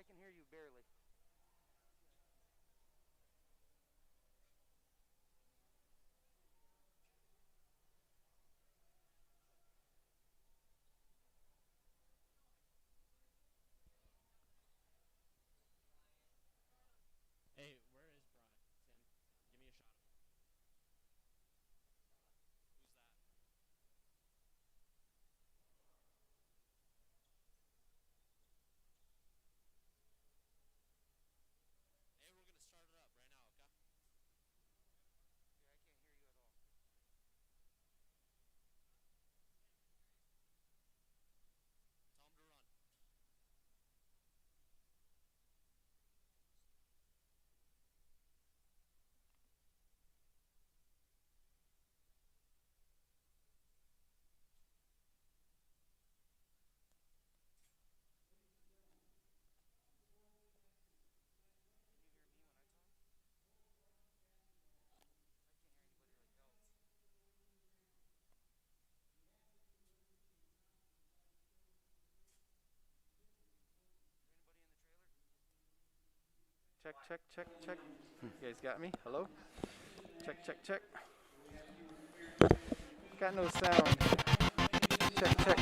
can hear you barely. Hey, where is Brian? Tim, give me a shot of him. Who's that? Hey, we're gonna start it up right now, okay? Yeah, I can't hear you at all. Tell him to run. Check, check, check, check. You guys got me? Hello? Check, check, check. Got no sound. Check, check.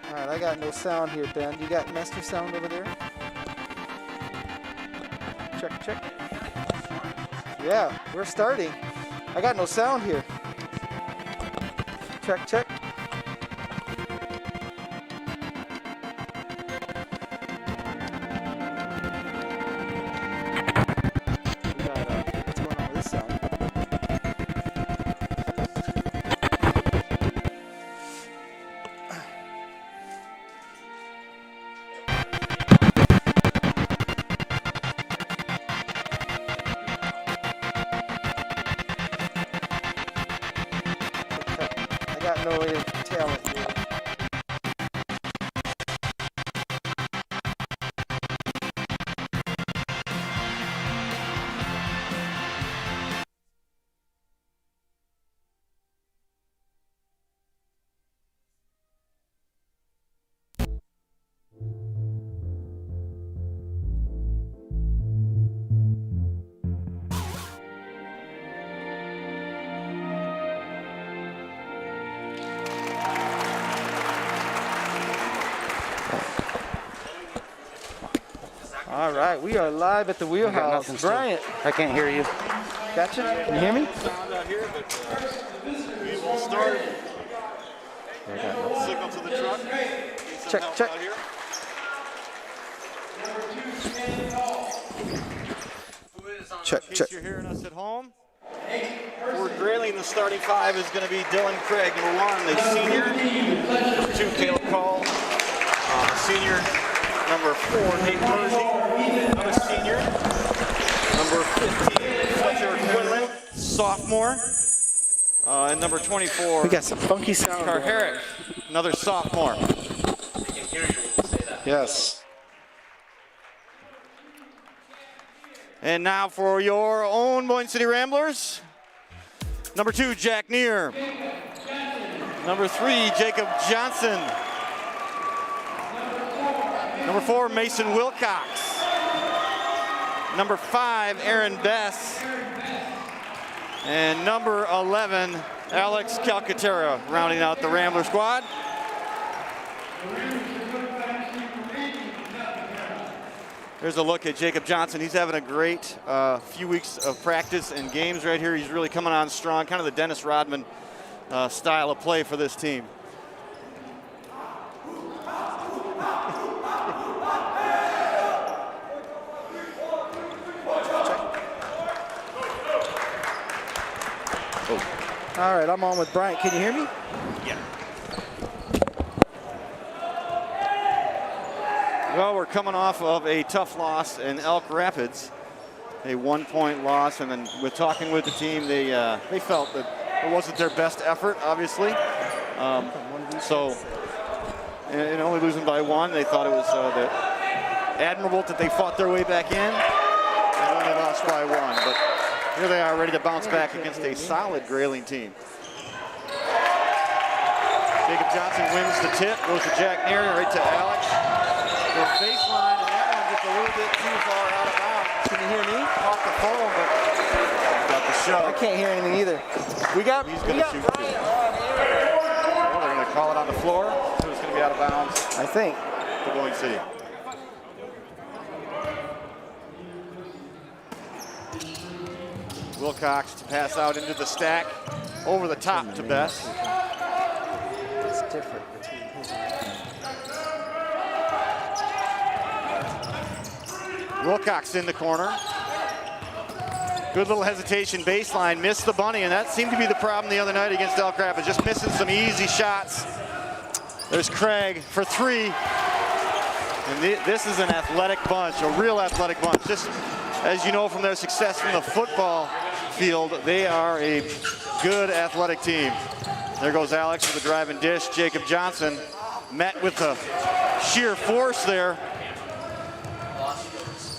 Alright, I got no sound here, Ben. You got master sound over there? Check, check. Yeah, we're starting. I got no sound here. Check, check. What's going on with this sound? I got no talent here. All right, we are live at the Wheelhouse. Bryant. I can't hear you. Gotcha. Can you hear me? Sound out here, but we will start. Signal to the truck. Check, check. Out here. Check, In case check. you're hearing us at home, for Grayling, the starting five is going to be Dylan Craig, number 1, the senior. Number 2, Caleb Call, senior. Number 4, Nate Mersey, another senior. Number 15, Fletcher Quinlan, sophomore. And number 24, We got some funky sound. Carherick, another sophomore. Yes. And now for your own Boyne City Ramblers. Number 2, Jack Neer. Number 3, Jacob Johnson. Number 4, Mason Wilcox. Number 5, Aaron Bess. And number 11, Alex Calcaterra, rounding out the Rambler squad. There's a look at Jacob Johnson. He's having a great few weeks of practice and games right here. He's really coming on strong, kind of the Dennis Rodman style of play for this team. All right, I'm on with Bryant. Can you hear me? Yeah. Well, we're coming off of a tough loss in Elk Rapids, a 1-point loss, and then with talking with the team, they felt that it wasn't their best effort, obviously. And only losing by 1, they thought it was admirable that they fought their way back in and only lost by 1. But here they are, ready to bounce back against a solid Grayling team. Jacob Johnson wins the tip, goes to Jack Neer, right to Alex. Goes baseline, and that one gets a little bit too far out of bounds. Can you hear me? Off the phone, but got the shove. I can't hear anything either. He's going to shoot too. Well, they're going to call it on the floor, so it's going to be out of bounds. I think. To Boyne City. Wilcox to pass out into the stack, over the top to Bess. It's different between his Wilcox in the corner. Good little hesitation baseline, missed the bunny, and that seemed to be the problem the other night against Elk Rapids, just missing some easy shots. There's Craig for three. And this is an athletic bunch, a real athletic bunch. Just as you know from their success from the football field, they are a good athletic team. There goes Alex with the drive and dish. Jacob Johnson met with the sheer force there.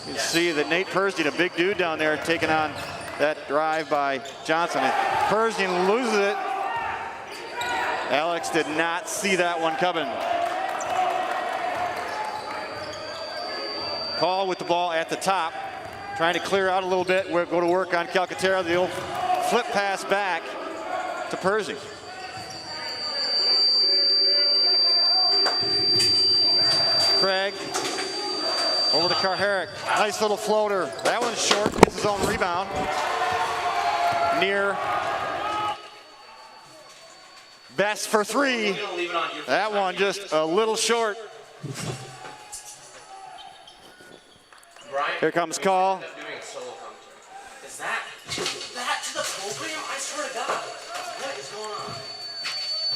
You can see that Nate Persden, a big dude down there, taking on that drive by Johnson. And Persden loses it. Alex did not see that one coming. Call with the ball at the top, trying to clear out a little bit. We'll go to work on Calcaterra. The old flip pass back to Persden. Craig over to Carherick. Nice little floater. That one's short, gets his own rebound. Near. Best for three. That one just a little short. Here comes call. Is that to the program? I swear to God. What is going on?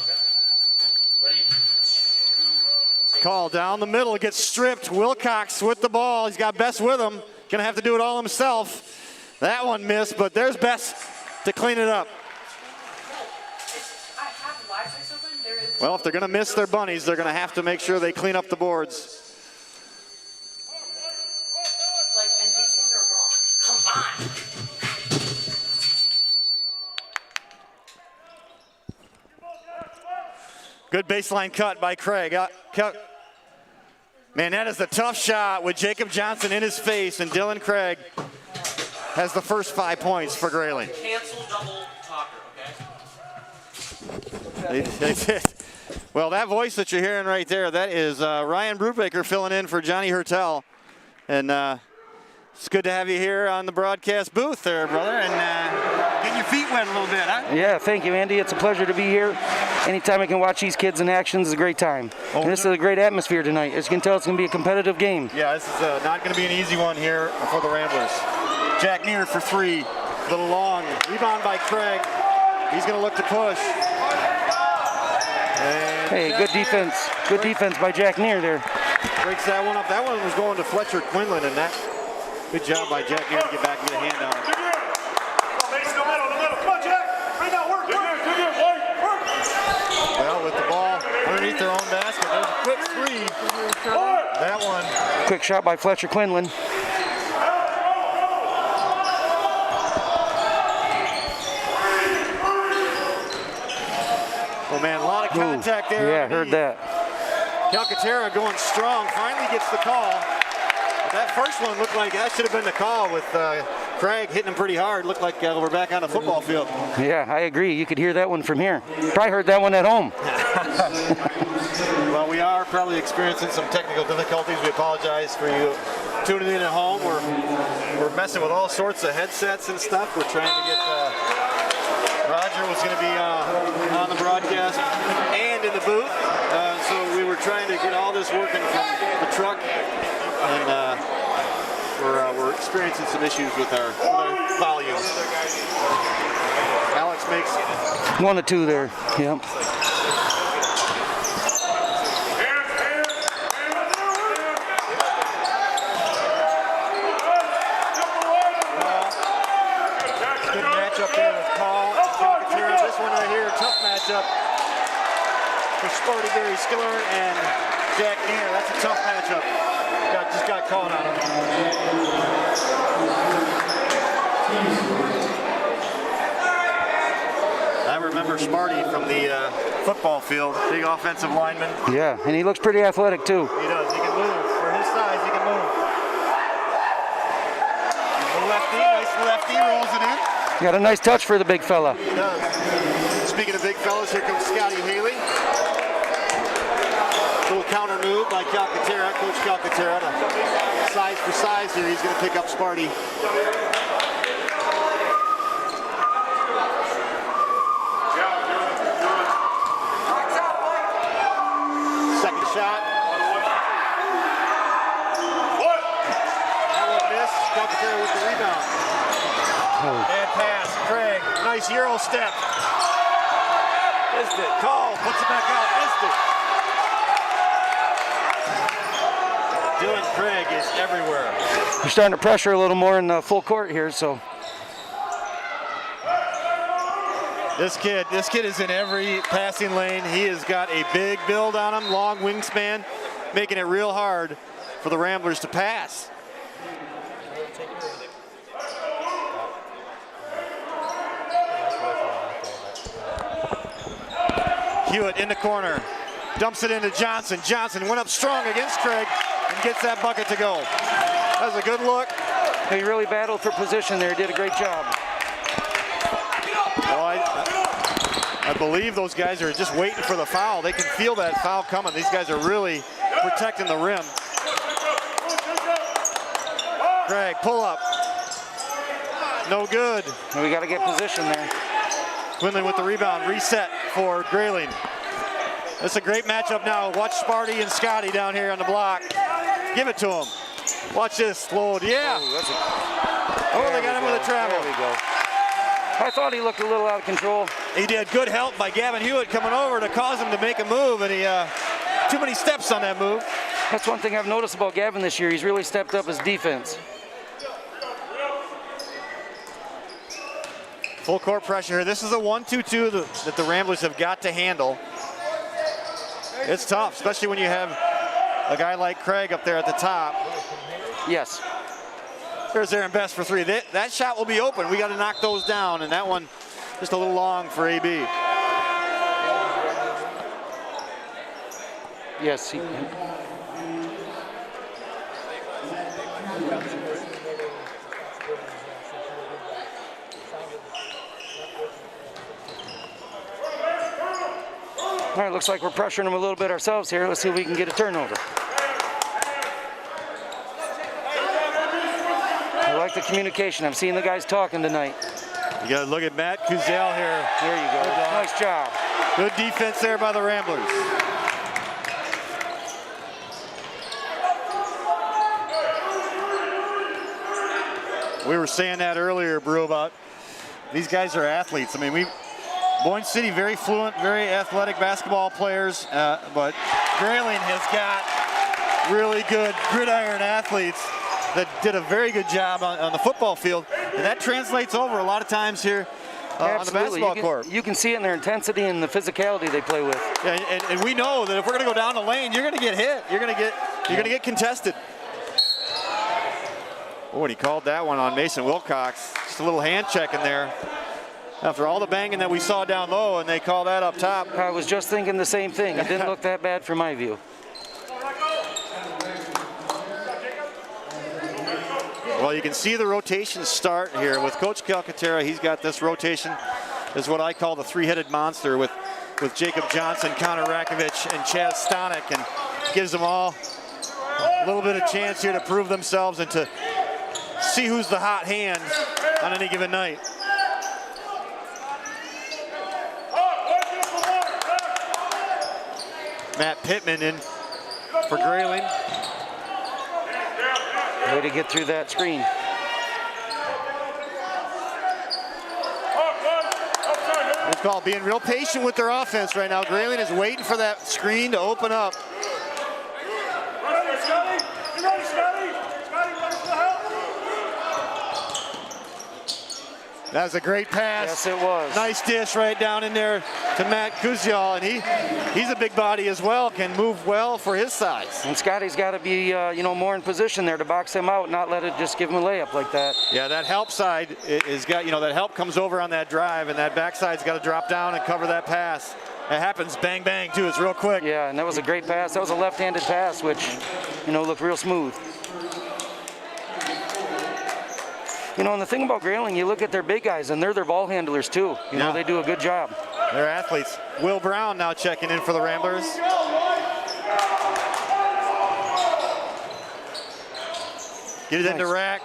Okay. Ready? Call down the middle, gets stripped. Wilcox with the ball. He's got Bess with him. Gonna have to do it all himself. That one missed, but there's Bess to clean it up. Well, if they're gonna miss their bunnies, they're gonna have to make sure they clean up the boards. And these things are wrong. Come on. Good baseline cut by Craig. Man, that is a tough shot with Jacob Johnson in his face, and Dylan Craig has the first 5 points for Grayling. Cancel double talker, They did. Well, that voice that you're hearing right there, that is Ryan Brubaker filling in for Johnny Hertel. And it's good to have you here on the broadcast booth there, brother, and getting your feet wet a little bit, huh? Yeah, thank you, Andy. It's a pleasure to be here. Anytime I can watch these kids in action is a great time. And this is a great atmosphere tonight. As you can tell, it's going to be a competitive game. Yeah, this is not going to be an easy one here for the Ramblers. Jack Neer for three, a little long. Rebound by Craig. He's going to look to push. And hey, good defense. Good defense by Jack Neer there. Breaks that one up. That one was going to Fletcher Quinlan, and that good job by Jack Neer to get back and get a hand on it. Well, with the ball underneath their own basket, there's a quick three. That one. Quick shot by Fletcher Quinlan. Oh man, a lot of contact there. Yeah, heard that. Calcaterra going strong, finally gets the call. But that first one looked like that should have been the call with Craig hitting him pretty hard. Looked like we're back on the football field. Yeah, I agree. You could hear that one from here. Probably heard that one at home. Well, we are probably experiencing some technical difficulties. We apologize for you tuning in at home. We're messing with all sorts of headsets and stuff. We're trying to get Roger was going to be on the broadcast and in the booth. So we were trying to get all this working from the truck. And we're experiencing some issues with our volume. Alex makes 1 of 2 there. Yep. good matchup there with Paul and Calcaterra. This one right here, tough matchup for Sporty Barry Skiller and Jack Neer. That's a tough matchup. Just got caught on him. I remember Smarty from the football field. Big offensive lineman. Yeah, and he looks pretty athletic too. He does. He can move. For his size, he can move. The lefty, nice lefty, rolls it in. Got a nice touch for the big fella. He does. Speaking of big fellas, here comes Scotty Haley. Little counter move by Calcaterra, Coach Calcaterra. Size for size here, he's going to pick up Sparty. Second shot. That one missed. Calcaterra with the rebound. And pass, Craig. Nice Euro step. Missed it. Call. Puts it back out. Missed it. Dylan Craig is everywhere. We're starting to pressure a little more in the full court here, so. This kid is in every passing lane. He has got a big build on him, long wingspan, making it real hard for the Ramblers to pass. Hewitt in the corner, dumps it into Johnson. Johnson went up strong against Craig and gets that bucket to go. That was a good look. He really battled for position there, did a great job. Well, I believe those guys are just waiting for the foul. They can feel that foul coming. These guys are really protecting the rim. Craig, pull up. No good. We got to get position there. Quinlan with the rebound, reset for Grayling. That's a great matchup now. Watch Sparty and Scotty down here on the block. Give it to him. Watch this load. Yeah. Oh, they got him with a travel. There we go. I thought he looked a little out of control. He did. Good help by Gavin Hewitt coming over to cause him to make a move, and he too many steps on that move. That's one thing I've noticed about Gavin this year. He's really stepped up his defense. Full court pressure here. This is a 1-2-2 that the Ramblers have got to handle. It's tough, especially when you have a guy like Craig up there at the top. Yes. There's Aaron Best for three. That shot will be open. We got to knock those down, and that one just a little long for AB. Yes. All right, looks like we're pressuring them a little bit ourselves here. Let's see if we can get a turnover. I like the communication. I'm seeing the guys talking tonight. You got to look at Matt Kuzel here. There you go. Nice job. Good defense there by the Ramblers. We were saying that earlier, Brew, about these guys are athletes. I mean, Boyne City, very fluent, very athletic basketball players, but Grayling has got really good gridiron athletes that did a very good job on the football field, and that translates over a lot of times here on the basketball court. You can see it in their intensity and the physicality they play with. Yeah, and we know that if we're going to go down the lane, you're going to get hit. You're going to get contested. Oh, and he called that one on Mason Wilcox. Just a little hand check in there. After all the banging that we saw down low, and they call that up top. I was just thinking the same thing. It didn't look that bad from my view. Well, you can see the rotation start here with Coach Calcaterra. He's got this rotation, is what I call the three-headed monster with Jacob Johnson, Connor Rakovich, and Chaz Stanek, and gives them all a little bit of chance here to prove themselves and to see who's the hot hand on any given night. Matt Pittman in for Grayling. Way to get through that screen. It's called being real patient with their offense right now. Grayling is waiting for that screen to open up. That was a great pass. Yes, it was. Nice dish right down in there to Matt Kuzyal, and he's a big body as well, can move well for his size. And Scotty's got to be, more in position there to box him out, not let it just give him a layup like that. Yeah, that help side is got, that help comes over on that drive, and that backside's got to drop down and cover that pass. It happens bang, bang, too. It's real quick. Yeah, and that was a great pass. That was a left-handed pass, which, looked real smooth. And the thing about Grayling, you look at their big guys, and they're their ball handlers, too. They do a good job. They're athletes. Will Brown now checking in for the Ramblers. Get it into rack.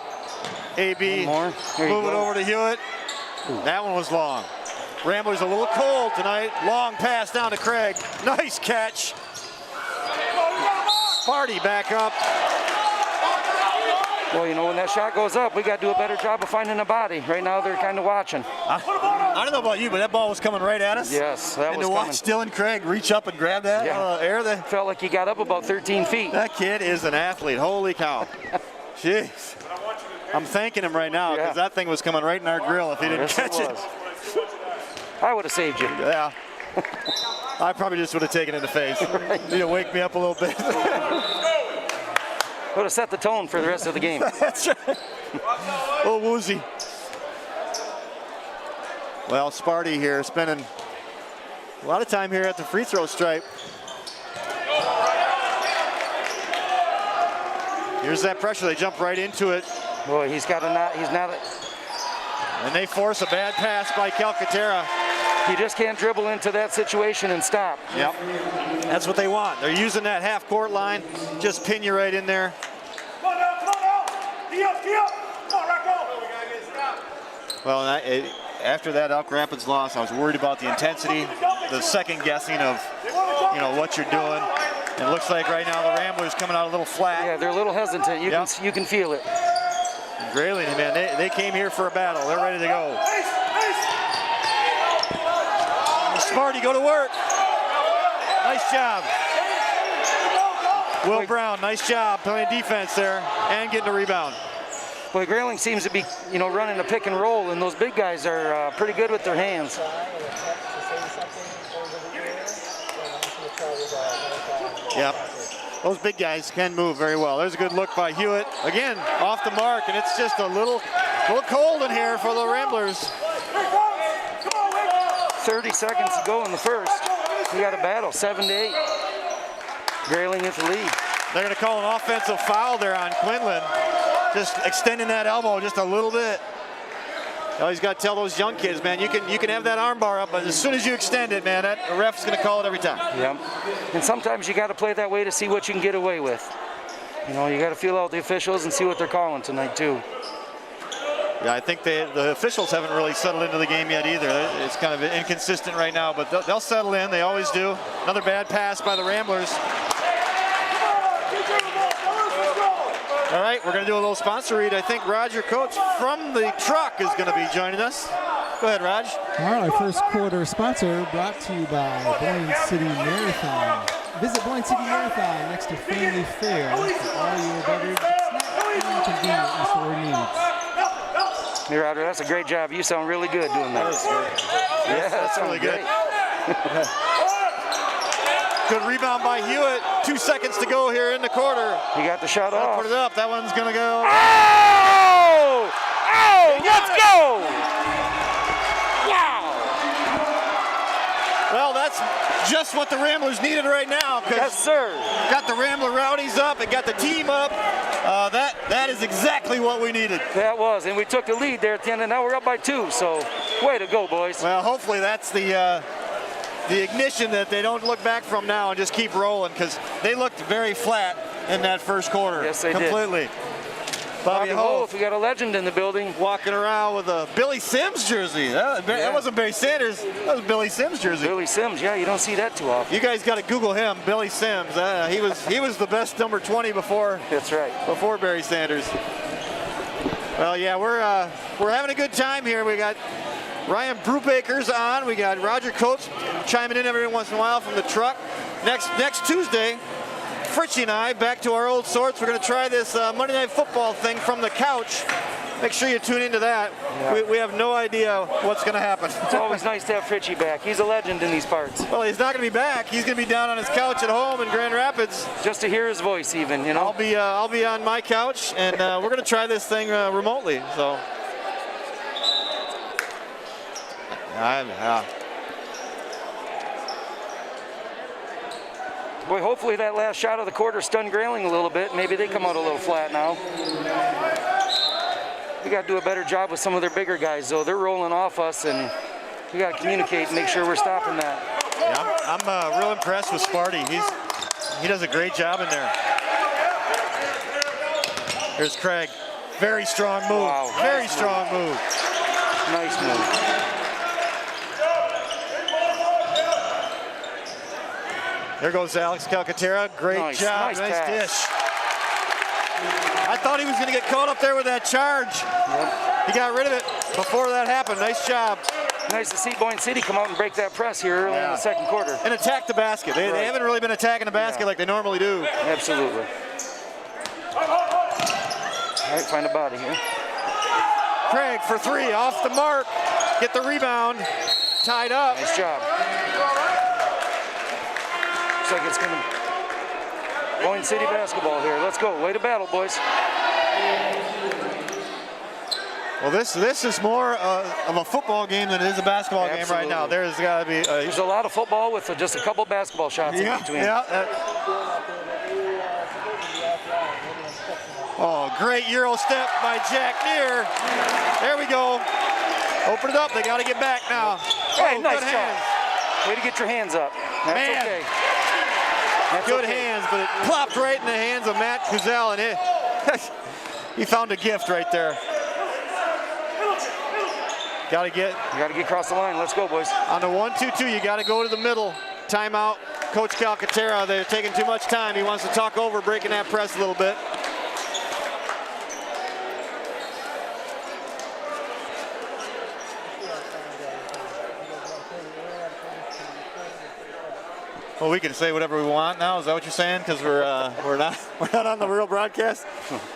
AB. Move it over to Hewitt. Ooh. That one was long. Ramblers a little cold tonight. Long pass down to Craig. Nice catch. Sparty back up. Well, when that shot goes up, we got to do a better job of finding a body. Right now, they're kind of watching. I don't know about you, but that ball was coming right at us. Yes, that was coming. And to watch Dylan Craig reach up and grab that air. Felt like he got up about 13 feet. That kid is an athlete. Holy cow. Jeez. I'm thanking him right now because that thing was coming right in our grill if he didn't catch it. I would have saved you. Yeah. I probably just would have taken it in the face. Right. Need to wake me up a little bit. Would have set the tone for the rest of the game. That's right. Oh, woozy. Well, Sparty here spending a lot of time here at the free throw stripe. Here's that pressure. They jump right into it. Boy, he's not. And they force a bad pass by Calcaterra. You just can't dribble into that situation and stop. Yep. That's what they want. They're using that half-court line. Just pin you right in there. Well, after that Elk Rapids loss, I was worried about the intensity, the second guessing of, what you're doing. And it looks like right now the Ramblers coming out a little flat. Yeah, they're a little hesitant. You can feel it. Grayling, man, they came here for a battle. They're ready to go. Sparty, go to work. Nice job. Will Brown, nice job playing defense there and getting a rebound. Boy, Grayling seems to be, running a pick and roll, and those big guys are pretty good with their hands. Yep. Those big guys can move very well. There's a good look by Hewitt. Again, off the mark, and it's just a little cold in here for the Ramblers. 30 seconds to go in the first. We got a battle, 7-8. Grayling at the lead. They're going to call an offensive foul there on Quinlan. Just extending that elbow just a little bit. You always got to tell those young kids, man, you can have that arm bar up, but as soon as you extend it, man, the ref's going to call it every time. Yeah. And sometimes you got to play that way to see what you can get away with. You got to feel out the officials and see what they're calling tonight, too. Yeah, I think the officials haven't really settled into the game yet either. It's kind of inconsistent right now, but they'll settle in. They always do. Another bad pass by the Ramblers. All right, we're going to do a little sponsor read. I think Roger Coates from the truck is going to be joining us. Go ahead, Raj. All right, our first quarter sponsor brought to you by Boyne City Marathon. Visit Boyne City Marathon next to Family Fair for all your beverage, snack, and convenient store needs. Hey, Roger, that's a great job. You sound really good doing that. Yeah, that's really good. Good rebound by Hewitt. 2 seconds to go here in the quarter. He got the shot off. Put it up. That one's going to go. Oh! Oh! Let's go! Wow! Well, that's just what the Ramblers needed right now. Yes, sir. Got the Rambler Rowdies up. It got the team up. That is exactly what we needed. That was, and we took the lead there at the end, and now we're up by 2. So, way to go, boys. Well, hopefully that's the ignition that they don't look back from now and just keep rolling, because they looked very flat in that first quarter. Yes, they completely. did. Bobby Holt, we got a legend in the building. Walking around with a Billy Sims jersey. That wasn't Barry Sanders. That was Billy Sims jersey. Billy Sims, yeah, you don't see that too often. You guys got to Google him, Billy Sims. He was the best number 20 before. That's right. Before Barry Sanders. Well, yeah, we're having a good time here. We got Ryan Brubaker's on. We got Roger Coates chiming in every once in a while from the truck. Next Tuesday, Fritchie and I back to our old sorts. We're going to try this Monday Night Football thing from the couch. Make sure you tune into that. Yeah. We have no idea what's going to happen. It's always nice to have Fritchie back. He's a legend in these parts. Well, he's not going to be back. He's going to be down on his couch at home in Grand Rapids. Just to hear his voice, even, you know. I'll be on my couch, and we're going to try this thing remotely. So. Boy, hopefully that last shot of the quarter stunned Grayling a little bit. Maybe they come out a little flat now. We got to do a better job with some of their bigger guys, though. They're rolling off us, and we got to communicate and make sure we're stopping that. Yeah, I'm real impressed with Sparty. He does a great job in there. Here's Craig. Very strong move. Wow, Very strong move. Nice move. There goes Alex Calcaterra. Great job. Nice dish. I thought he was going to get caught up there with that charge. Yep. He got rid of it before that happened. Nice job. Nice to see Boyne City come out and break that press here early in the second quarter. And attack the basket. They haven't really been attacking the basket like they normally do. Absolutely. All right, find a body here. Craig for three, off the mark. Get the rebound. Tied up. Nice job. Looks like it's going to Boyne City basketball here. Let's go. Way to battle, boys. Well, this is more of a football game than it is a basketball game right now. There's got to be. There's a lot of football with just a couple basketball shots in between. Yeah. Oh, great Euro step by Jack Neer. There we go. Open it up. They got to get back now. Hey, nice job. Way to get your hands up. That's okay. That's good hands, but it plopped right in the hands of Matt Kuzel, and he found a gift right there. You got to get On the 1-2-2, you got to go to the middle. Timeout. Coach Calcaterra, they're taking too much time. He wants to talk over breaking that press a little bit. Well, we can say whatever we want now. Is that what you're saying? Because we're not on the real broadcast.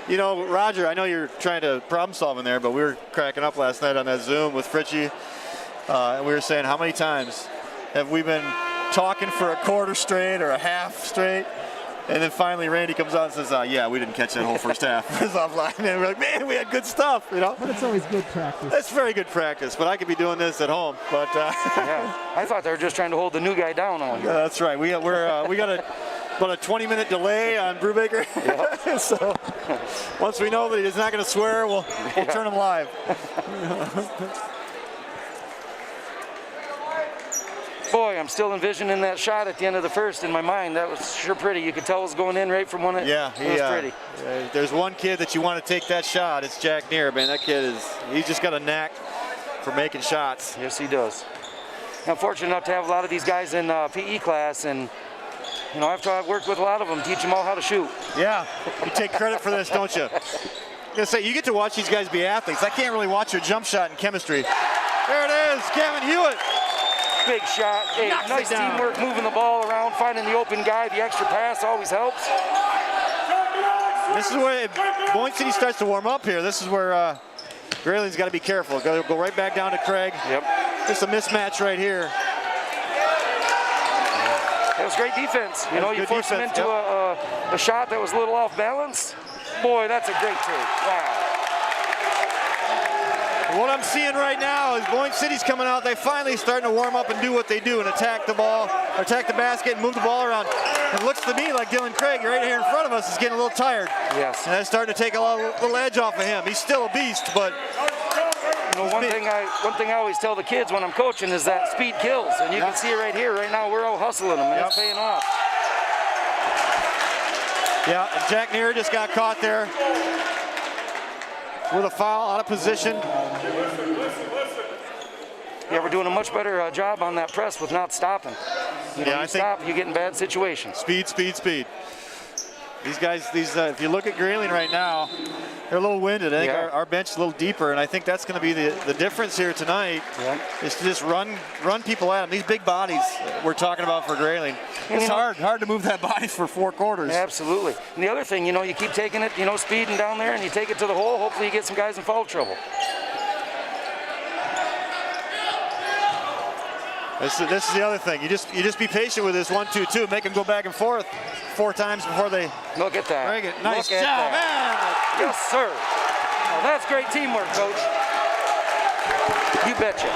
You know, Roger, I know you're trying to problem solve in there, but we were cracking up last night on that Zoom with Fritchie, and we were saying how many times have we been talking for a quarter straight or a half straight, and then finally Randy comes out and says, "Yeah, we didn't catch that whole first half." It's offline, and we're like, "Man, we had good stuff," you know. But it's always good practice. That's very good practice, but I could be doing this at home. But yeah, I thought they were just trying to hold the new guy down on you. Yeah, that's right. We got about a 20-minute delay on Brubaker. Yep. So once we know that he's not going to swear, we'll turn him live. Boy, I'm still envisioning that shot at the end of the first in my mind. That was sure pretty. You could tell it was going in right from when it was pretty. There's one kid that you want to take that shot. It's Jack Neer, man. That kid he's just got a knack for making shots. Yes, he does. I'm fortunate enough to have a lot of these guys in PE class, and you know, after I've worked with a lot of them, teach them all how to shoot. Yeah, you take credit for this, don't you? I'm gonna say, you get to watch these guys be athletes. I can't really watch your jump shot in chemistry. There it is, Kevin Hewitt. Big shot. Hey, nice teamwork, moving the ball around, finding the open guy. The extra pass always helps. This is where Boyne City starts to warm up here. This is where Grayling's got to be careful. Got to go right back down to Craig. Yep. Just a mismatch right here. That was great defense. You know, you force them into a shot that was a little off balance. Boy, that's a great take. Wow. What I'm seeing right now is Boyne City's coming out. They finally starting to warm up and do what they do and attack the ball, attack the basket, and move the ball around. It looks to me like Dylan Craig right here in front of us is getting a little tired. Yes. And that's starting to take a little edge off of him. He's still a beast, but you know, one thing I always tell the kids when I'm coaching is that speed kills, and you can see it right here. Right now, we're all hustling them, and it's paying off. Yeah, and Jack Neer just got caught there with a foul, out of position. Yeah, we're doing a much better job on that press with not stopping. You know, you get in bad situations. Speed, speed, speed. These guys, if you look at Grayling right now, they're a little winded. I think our bench is a little deeper, and I think that's going to be the difference here tonight. Yeah. Is to just run people at them. These big bodies we're talking about for Grayling. It's hard to move that body for 4 quarters. Absolutely. And the other thing, you know, you keep taking it, you know, speeding down there, and you take it to the hole. Hopefully, you get some guys in foul trouble. This is the other thing. You just be patient with this 1-2-2. Make them go back and forth 4 times before they look at that. Break it. Nice job, man. Yes, sir. Oh, that's great teamwork, Coach. You betcha.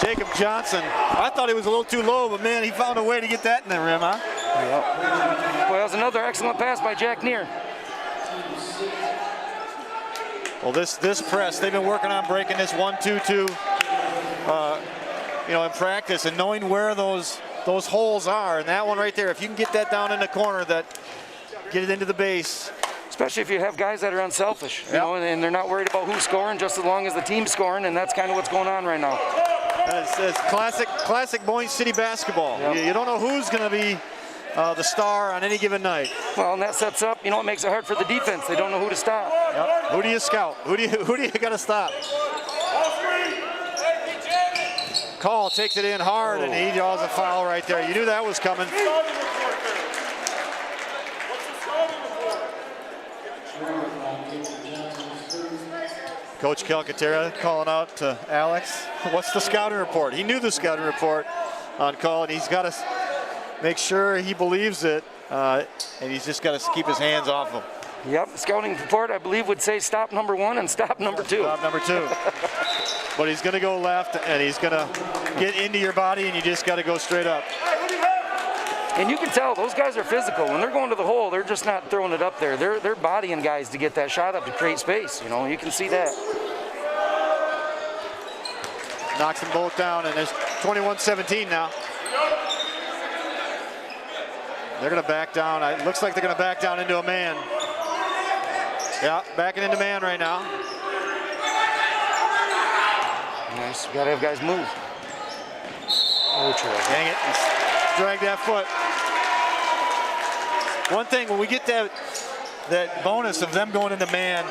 Jacob Johnson. I thought he was a little too low, but man, he found a way to get that in the rim, huh? Yep. Well, that was another excellent pass by Jack Neer. Well, this press, they've been working on breaking this 1-2-2, in practice and knowing where those holes are. And that one right there, if you can get that down in the corner, get it into the base. Especially if you have guys that are unselfish, you know, and they're not worried about who's scoring, just as long as the team's scoring, and that's kind of what's going on right now. It's classic Boyne City basketball. Yep. You don't know who's going to be the star on any given night. Well, and that sets up, it makes it hard for the defense. They don't know who to stop. Yep. Who do you scout? Who do you got to stop? Call takes it in hard, and he draws a foul right there. You knew that was coming. Coach Calcaterra calling out to Alex. What's the scouting report? He knew the scouting report on call, and he's got to make sure he believes it, and he's just got to keep his hands off him. Yep, scouting report, I believe, would say stop number 1 and stop number 2. Stop number 2. But he's going to go left, and he's going to get into your body, and you just got to go straight up. And you can tell those guys are physical. When they're going to the hole, they're just not throwing it up there. They're bodying guys to get that shot up to create space. You can see that. Knocks them both down, and there's 21-17 now. They're going to back down. It looks like they're going to back down into a man. Yeah, backing into man right now. Nice. You got to have guys move. Oh, dang it. He's dragged that foot. One thing, when we get that bonus of them going into man,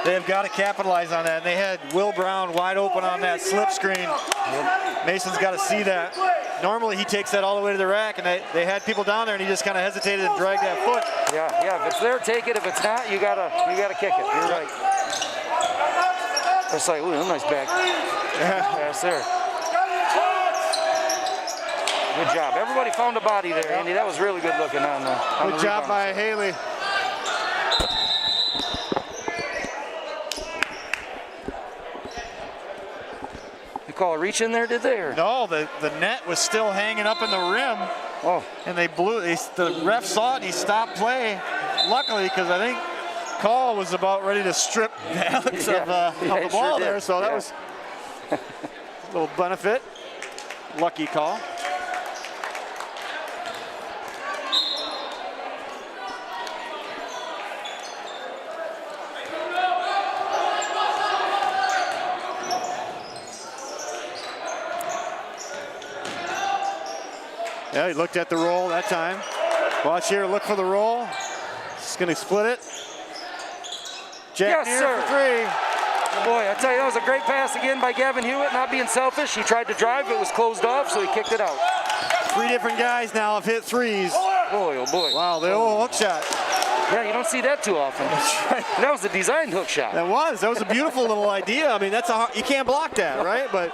they have got to capitalize on that. And they had Will Brown wide open on that slip screen. Yep. Mason's got to see that. Normally he takes that all the way to the rack, and they had people down there, and he just kind of hesitated and dragged that foot. Yeah. If it's there, take it. If it's not, you gotta kick it. You're right. It's like, ooh, nice back pass there. Good job. Everybody found a body there, Andy. That was really good looking on the. Good job by Haley. Call a reach in there, did they? Or? No, the net was still hanging up in the rim. Oh. And the ref saw it and he stopped play. Luckily, because I think Call was about ready to strip Alex of the ball sure there. So that was a little benefit. Lucky call. Yeah, he looked at the roll that time. Watch here, look for the roll. He's going to split it. Jack Neer for 3. Boy, I tell you, that was a great pass again by Gavin Hewitt, not being selfish. He tried to drive, it was closed off, so he kicked it out. 3 different guys now have hit threes. Boy, oh boy. Wow, the old hook shot. Yeah, you don't see that too often. That was a designed hook shot. That was a beautiful little idea. I mean, you can't block that, right? But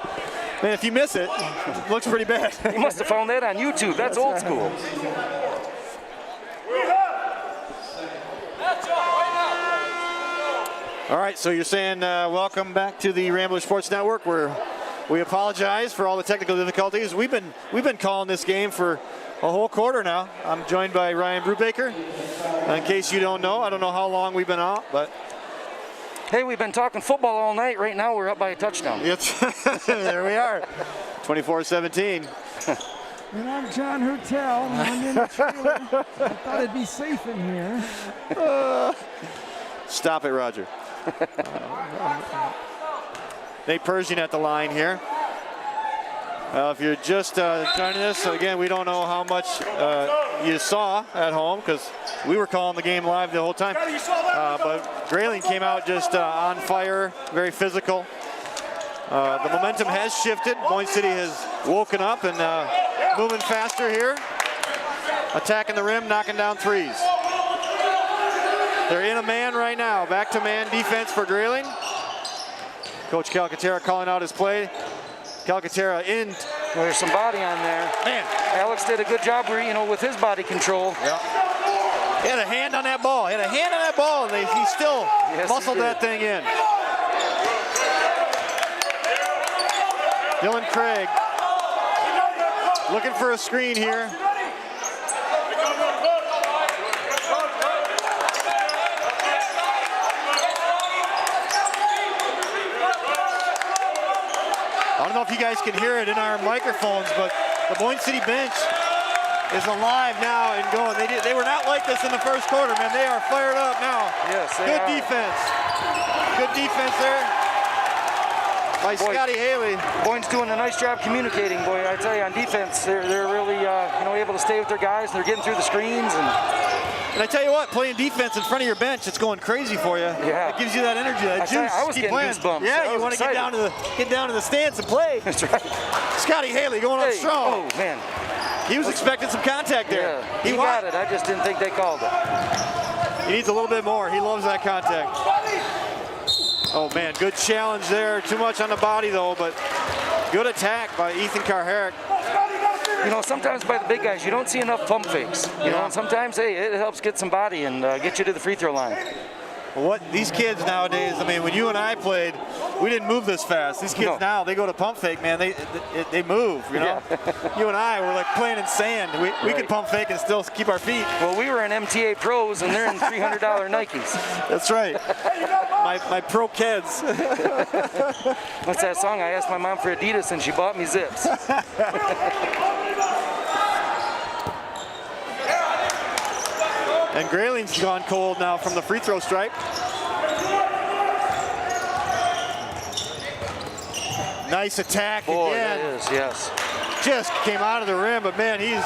man, if you miss it, it looks pretty bad. You must have found that on YouTube. That's old school. All right, so you're saying welcome back to the Rambler Sports Network, where we apologize for all the technical difficulties. We've been calling this game for a whole quarter now. I'm joined by Ryan Brubaker. In case you don't know, I don't know how long we've been out, but hey, we've been talking football all night. Right now, we're up by a touchdown. There we are, 24-17. And I'm John Hertel. I'm in the trailer. I thought it'd be safe in here. Stop it, Roger. Nate Pershing at the line here. If you're just joining us, again, we don't know how much you saw at home because we were calling the game live the whole time. But Grayling came out just on fire, very physical. The momentum has shifted. Boyne City has woken up and moving faster here. Attacking the rim, knocking down threes. They're in a man right now. Back to man defense for Grayling. Coach Calcaterra calling out his play. Calcaterra in. Well, there's some body on there. Man. Alex did a good job, with his body control. Yeah. He had a hand on that ball. And he still muscled that thing in. Dylan Craig looking for a screen here. I don't know if you guys can hear it in our microphones, but the Boyne City bench is alive now and going. They were not like this in the first quarter, man. They are fired up now. Yes, they Good are. defense. Good defense there by Scotty Haley. Boyne's doing a nice job communicating, boy. I tell you, on defense, they're really able to stay with their guys. They're getting through the screens. And I tell you what, playing defense in front of your bench, it's going crazy for you. Yeah. It gives you that energy, that juice. I was Keep getting playing. goosebumps. Yeah, I you was want to get excited. down to the stands and play. That's right. Scotty Haley going up strong. Oh, man. He was expecting some contact there. Yeah, he got it. I just didn't think they called it. He needs a little bit more. He loves that contact. Oh, man, good challenge there. Too much on the body, though, but good attack by Ethan Carharick. You know, sometimes by the big guys, you don't see enough pump fakes. You know, and sometimes, hey, it helps get some body and get you to the free throw line. What these kids nowadays, I mean, when you and I played, we didn't move this fast. These kids now, they go to pump fake, man. They move, you know. Yeah. You and I were like playing in sand. We could pump fake and still keep our feet. Well, we were in MTA Pros, and they're in $300 Nikes. That's right. My pro kids. What's that song? I asked my mom for Adidas, and she bought me Zips. And Grayling's gone cold now from the free throw stripe. Nice attack Boy, again. that is, yes. Just came out of the rim, but man, he's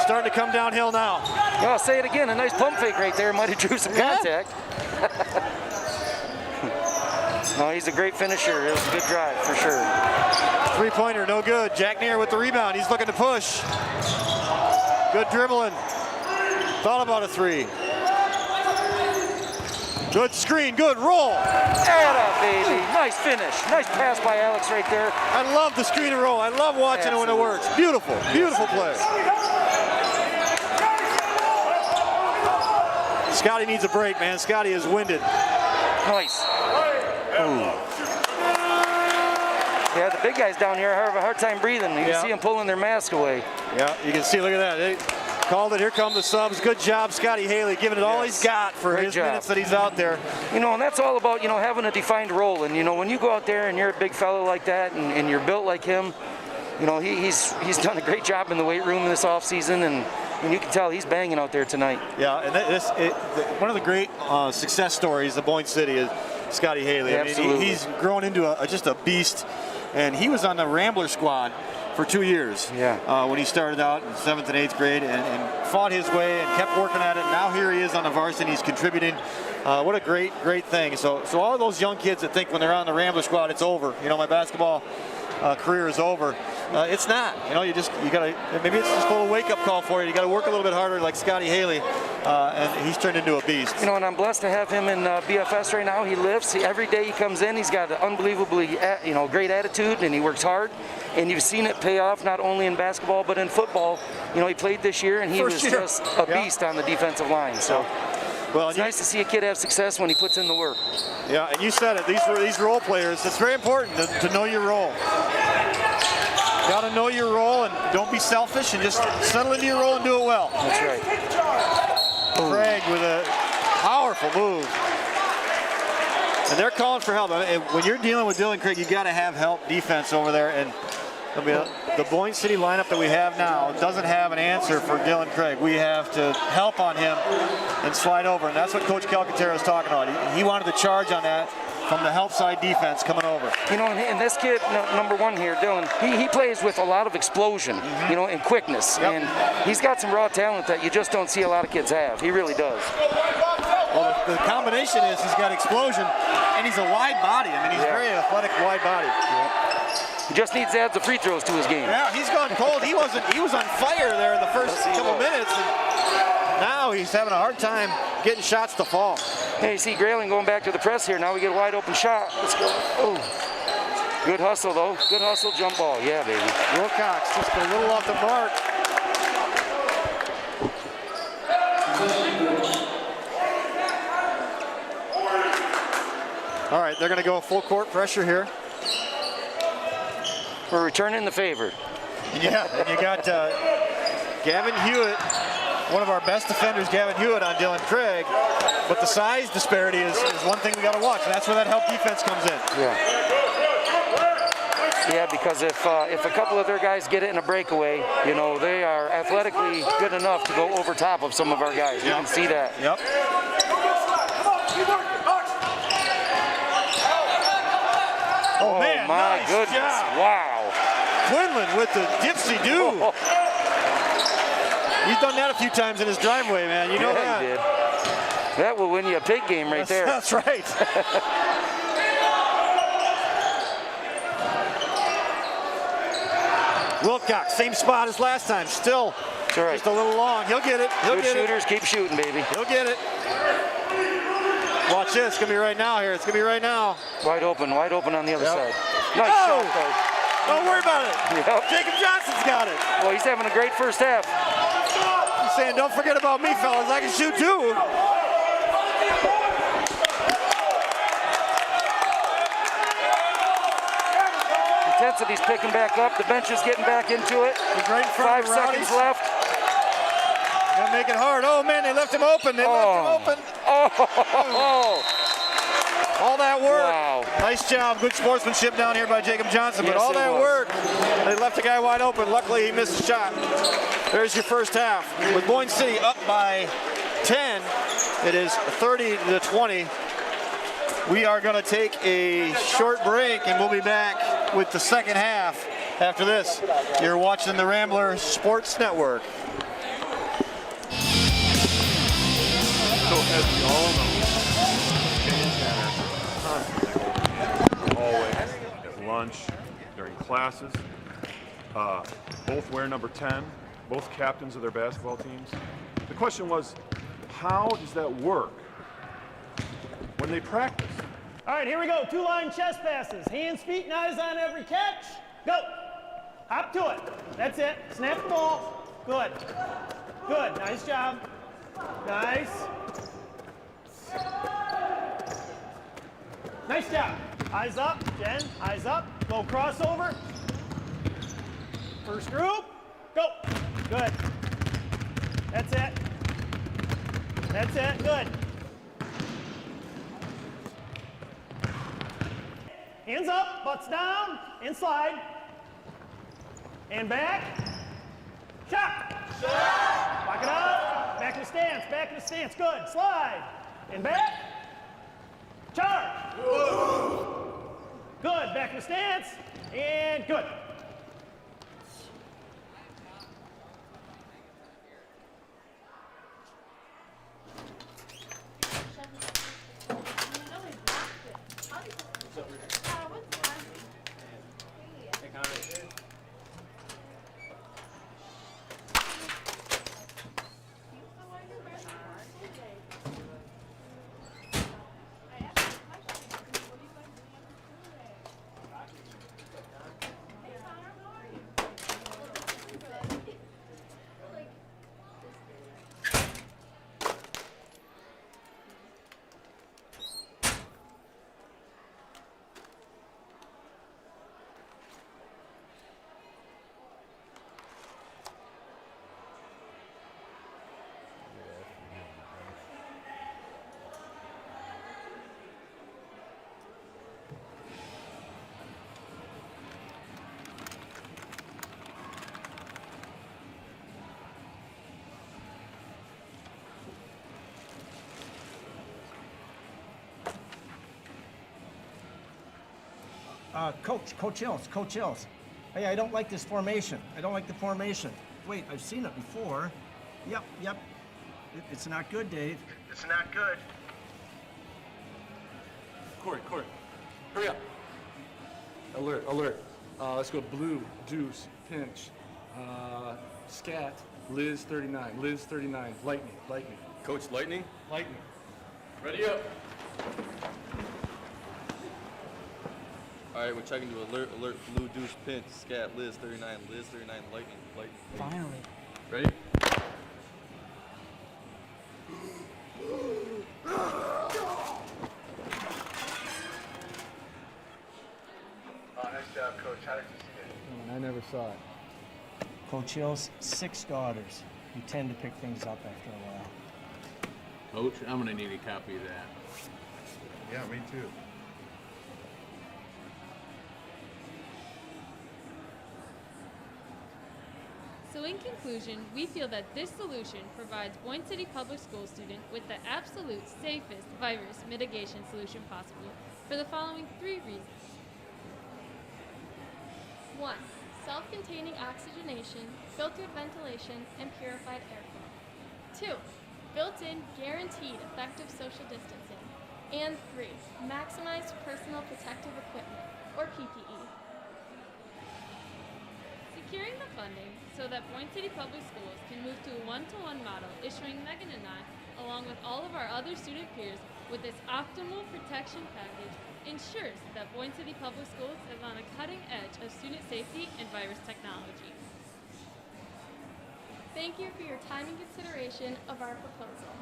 starting to come downhill now. Yeah, I'll say it again. A nice pump fake right there. Might have drew some contact. No, he's a great finisher. It was a good drive for sure. Three-pointer, no good. Jack Neer with the rebound. He's looking to push. Good dribbling. Thought about a three. Good screen, good roll. Atta, baby. Nice finish. Nice pass by Alex right there. I love the screen and roll. I love watching it when it works. Beautiful, beautiful play. Scotty needs a break, man. Scotty is winded. Nice. Ooh. Yeah, the big guys down here have a hard time breathing. You can see them pulling their mask away. Yeah, you can see, look at that. They called it. Here come the subs. Good job, Scotty Haley, giving it all he's got for his minutes that he's out there. You know, and that's all about, you know, having a defined role. And, you know, when you go out there and you're a big fellow like that and you're built like him, you know, he's done a great job in the weight room this offseason, and you can tell he's banging out there tonight. Yeah, and one of the great success stories of Boyne City is Scotty Haley. Yeah, I mean, he's grown into just a beast, and he was on the Rambler squad for 2 years. Yeah. When he started out in 7th and 8th grade and fought his way and kept working at it. Now here he is on the varsity. He's contributing. What a great thing. So all those young kids that think when they're on the Rambler squad it's over. You know, my basketball career is over. It's not. You know, you gotta. Maybe it's just a little wake-up call for you. You got to work a little bit harder, like Scotty Haley, and he's turned into a beast. You know, and I'm blessed to have him in BFS right now. He lifts. Every day he comes in, he's got an unbelievably, great attitude, and he works hard. And you've seen it pay off not only in basketball but in football. You know, he played this year, and he was just a beast on the defensive line. So. Well, it's nice to see a kid have success when he puts in the work. Yeah, and you said it. These role players. It's very important to know your role. Got to know your role and don't be selfish and just settle into your role and do it well. That's right. Craig with a powerful move. And they're calling for help. I mean, when you're dealing with Dylan Craig, you got to have help defense over there. And the Boyne City lineup that we have now doesn't have an answer for Dylan Craig. We have to help on him and slide over. And that's what Coach Calcaterra is talking about. He wanted to charge on that from the help side defense coming over. You know, and this kid, number one here, Dylan, he plays with a lot of explosion, you know, and quickness. Yep. And he's got some raw talent that you just don't see a lot of kids have. He really does. Well, the combination is he's got explosion, and he's a wide body. I mean, he's very athletic, wide body. Yep. He just needs to add the free throws to his game. Yeah, he's gone cold. He was on fire there in the first couple minutes. And now he's having a hard time getting shots to fall. Hey, you see Grayling going back to the press here. Now we get a wide open shot. Let's go. Oh. Good hustle, though. Good hustle, jump ball. Yeah, baby. Wilcox just a little off the mark. All right, they're going to go full court pressure here. We're returning the favor. Yeah, and you got Gavin Hewitt, one of our best defenders, Gavin Hewitt on Dylan Craig. But the size disparity is one thing we got to watch, and that's where that help defense comes in. Yeah. Yeah, because if a couple of their guys get it in a breakaway, you know, they are athletically good enough to go over top of some of our guys. You can see that. Yep. Oh, man, my nice goodness. job. Wow. Quinlan with the dipsy-do. He's done that a few times in his driveway, man. You know that. He did. That will win you a pig game right there. That's right. Wilcox, same spot as last time. Still right. Just a little long. He'll get it. He'll Good get shooters, it. keep shooting, baby. He'll get it. Watch this. It's going to be right now here. It's going to be right now. Wide open on the other side. Nice Oh! shot, though. Don't worry about it. Yep. Jacob Johnson's got it. Well, he's having a great first half. He's saying, don't forget about me, fellas. I can shoot too. Intensity's picking back up. The bench is getting back into it. He's right in front 5 of the Rowdies. seconds left. Gonna make it hard. Oh man, they left him open. They left him open. Oh. All that work. Wow. Nice job. Good sportsmanship down here by Jacob Johnson. But Yes, all it that was. work, they left the guy wide open. Luckily, he missed a shot. There's your first half. With Boyne City up by 10, it is 30-20. We are going to take a short break, and we'll be back with the second half after this. You're watching the Rambler Sports Network. So as we all know, change matters always, at lunch, during classes. Both wear number 10, both captains of their basketball teams. The question was, how does that work when they practice? All right, here we go. 2-line chest passes. Hands, feet, and eyes on every catch. Go. Hop to it. That's it. Snap the ball. Good. Good. Nice job. Nice. Nice job. Eyes up, Jen. Eyes up. Go crossover. First group. Go. Good. That's it. That's it. Good. Hands up, butts down, and slide. And back. Shot. Lock it up. Back in the stance, back in the stance. Good. Slide. And back. Charge. Good. Back in the stance. And good. Coach Hills. Hey, I don't like this formation. I don't like the formation. Wait, I've seen it before. Yep. It's not good, Dave. It's not good. Corey, hurry up. Alert. Let's go blue, deuce, pinch, scat, Liz 39, lightning. Coach Lightning? Lightning. Ready up. All right, we're checking to alert, blue, deuce, pinch, scat, Liz 39, lightning. Finally. Ready? Nice job, Coach. How did you see it? I never saw it. Coach Hills, 6 daughters. You tend to pick things up after a while. Coach, I'm gonna need a copy of that. Yeah, me too. So in conclusion, we feel that this solution provides Boyne City Public School student with the absolute safest virus mitigation solution possible for the following 3 reasons. 1. Self-containing oxygenation, filtered ventilation, and purified airflow. 2. Built-in, guaranteed effective social distancing. And 3. Maximized personal protective equipment, or PPE. Securing the funding so that Boyne City Public Schools can move to a one-to-one model, issuing Megan and I, along with all of our other student peers, with this optimal protection package, ensures that Boyne City Public Schools is on a cutting edge of student safety and virus technology. Thank you for your time and consideration of our proposal.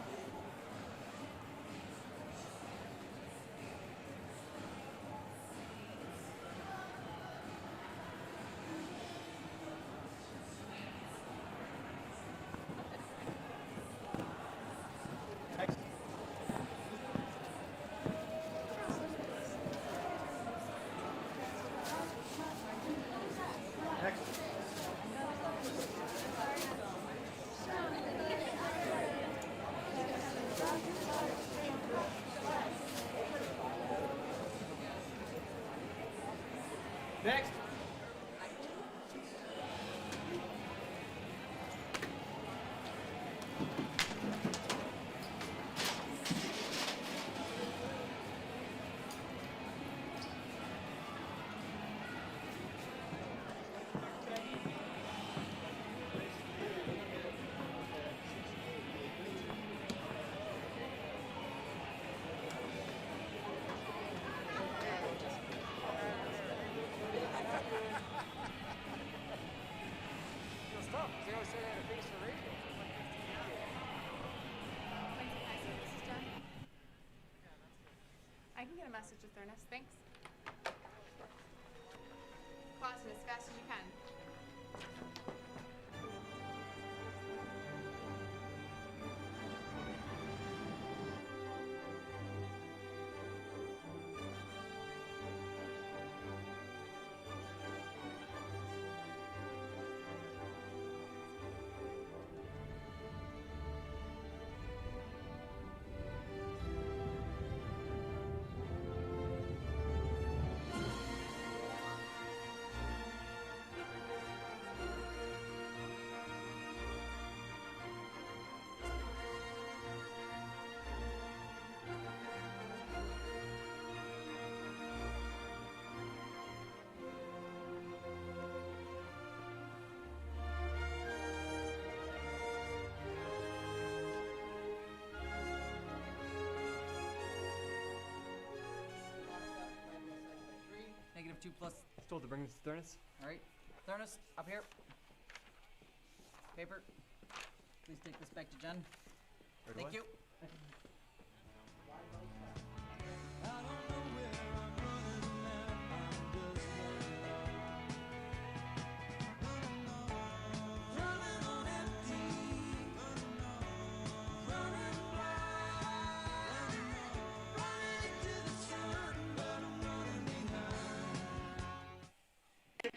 Next. I can get a message with Ernest, thanks. Boston, as fast as you can. -2 plus. Told to bring this to Thurnis. All right, Thurnis, up here. Paper. Please take this back to Jen. Thank you.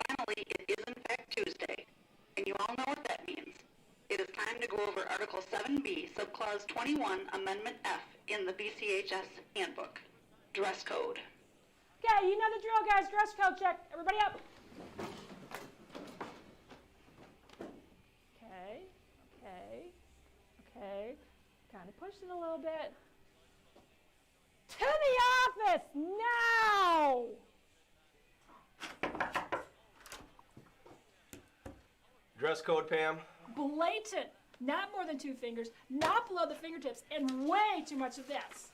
Finally, it is in fact Tuesday, and you all know what that means. It is time to go over Article 7B, Subclause 21, Amendment F in the BCHS Handbook. Dress code. Okay, you know the drill, guys. Dress code check. Everybody up. Okay, okay, okay. Kind of push it a little bit. To the office now! Dress code, Pam? Blatant. Not more than 2 fingers, not below the fingertips, and way too much of this.